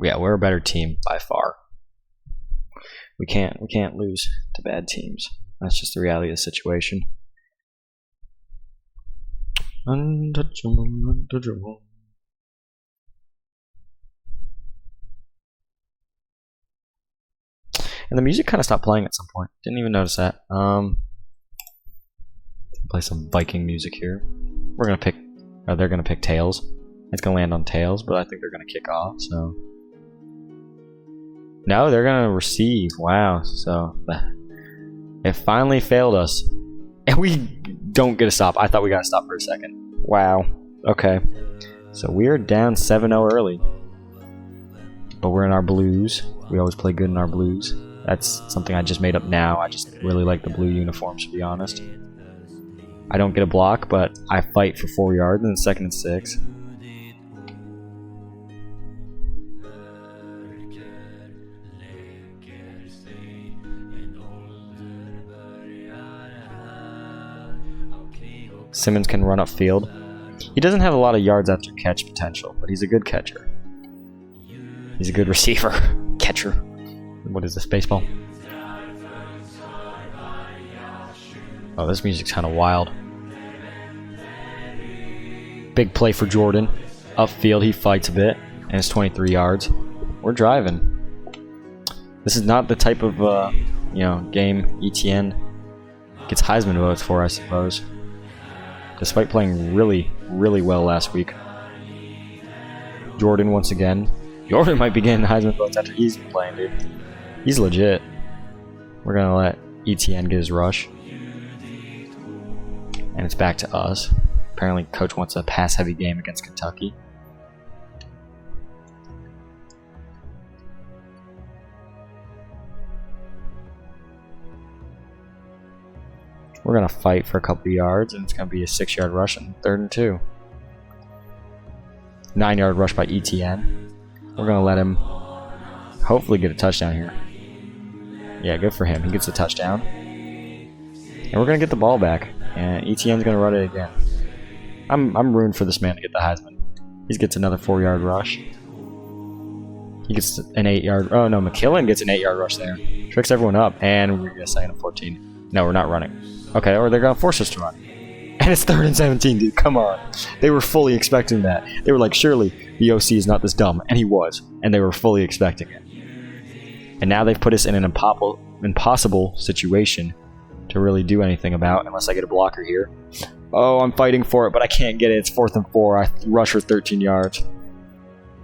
Yeah, we're a better team by far. We can't lose to bad teams. That's just the reality of the situation. Untouchable, untouchable. And the music kind of stopped playing at some point. Didn't even notice that. Play some Viking music here. We're gonna pick. Oh, they're gonna pick tails. It's gonna land on tails, but I think they're gonna kick off. So no, they're gonna receive. Wow. So it finally failed us, and we don't get a stop. I thought we got to stop for a second. Wow. Okay. So we're down 7-0 early, but we're in our blues. We always play good in our blues. That's something I just made up now. I just really like the blue uniforms, to be honest. I don't get a block, but I fight for 4 yards and 2nd and 6. Simmons can run upfield. He doesn't have a lot of yards after catch potential, but he's a good catcher. He's a good receiver. Catcher. What is this, baseball? Oh, this music's kind of wild. Big play for Jordan. Upfield, he fights a bit, and it's 23 yards. We're driving. This is not the type of, game ETN gets Heisman votes for, I suppose. Despite playing really, really well last week. Jordan once again. Jordan might be getting Heisman votes after he's been playing, dude. He's legit. We're going to let ETN get his rush. And it's back to us. Apparently, coach wants a pass-heavy game against Kentucky. We're going to fight for a couple of yards, and it's going to be a 6-yard rush and 3rd and 2. 9-yard rush by ETN. We're going to let him hopefully get a touchdown here. Yeah, good for him. He gets a touchdown. And we're going to get the ball back. And ETN's going to run it again. I'm rooting for this man to get the Heisman. He gets another 4-yard rush. He gets an 8-yard... Oh, no, McKillen gets an 8-yard rush there. Tricks everyone up. And we're going to say in 14. No, we're not running. Okay, or they're going to force us to run. And it's 3rd and 17, dude. Come on. They were fully expecting that. They were like, surely the OC is not this dumb. And he was. And they were fully expecting it. And now they've put us in an impossible situation to really do anything about, unless I get a blocker here. Oh, I'm fighting for it, but I can't get it. It's 4th and 4. I rush for 13 yards.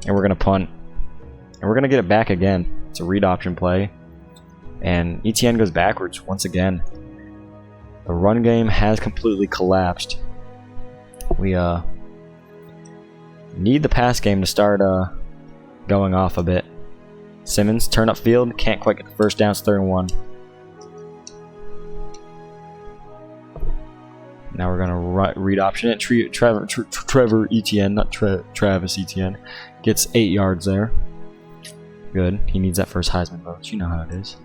And we're going to punt. And we're going to get it back again. It's a read option play. And ETN goes backwards once again. The run game has completely collapsed. We need the pass game to start going off a bit. Simmons, turn up field, can't quite get the first down, it's 3rd and 1. Now we're going to read option it. Trevor Etienne, not Travis Etienne, gets 8 yards there. Good. He needs that first Heisman vote. You know how it is.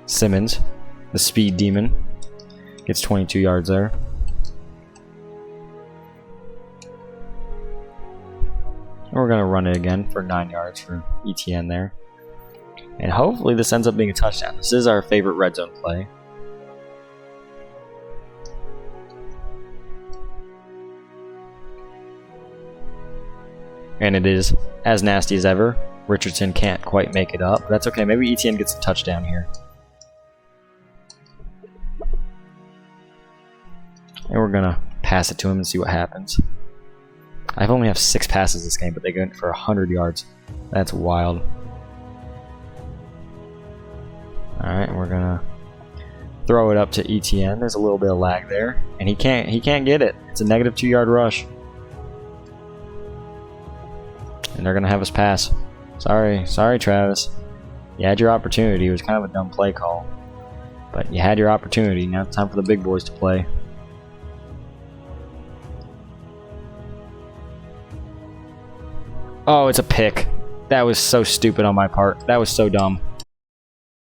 Simmons, the speed demon, gets 22 yards there. We're going to run it again for 9 yards for ETN there. And hopefully this ends up being a touchdown. This is our favorite red zone play. And it is as nasty as ever. Richardson can't quite make it up. But that's okay. Maybe ETN gets a touchdown here. And we're going to pass it to him and see what happens. I've only have 6 passes this game, but they went for 100 yards. That's wild. Alright, we're gonna throw it up to ETN. There's a little bit of lag there. And he can't get it. It's a negative 2-yard rush. And they're gonna have us pass. Sorry, Travis. You had your opportunity. It was kind of a dumb play call. But you had your opportunity. Now it's time for the big boys to play. Oh, it's a pick. That was so stupid on my part. That was so dumb.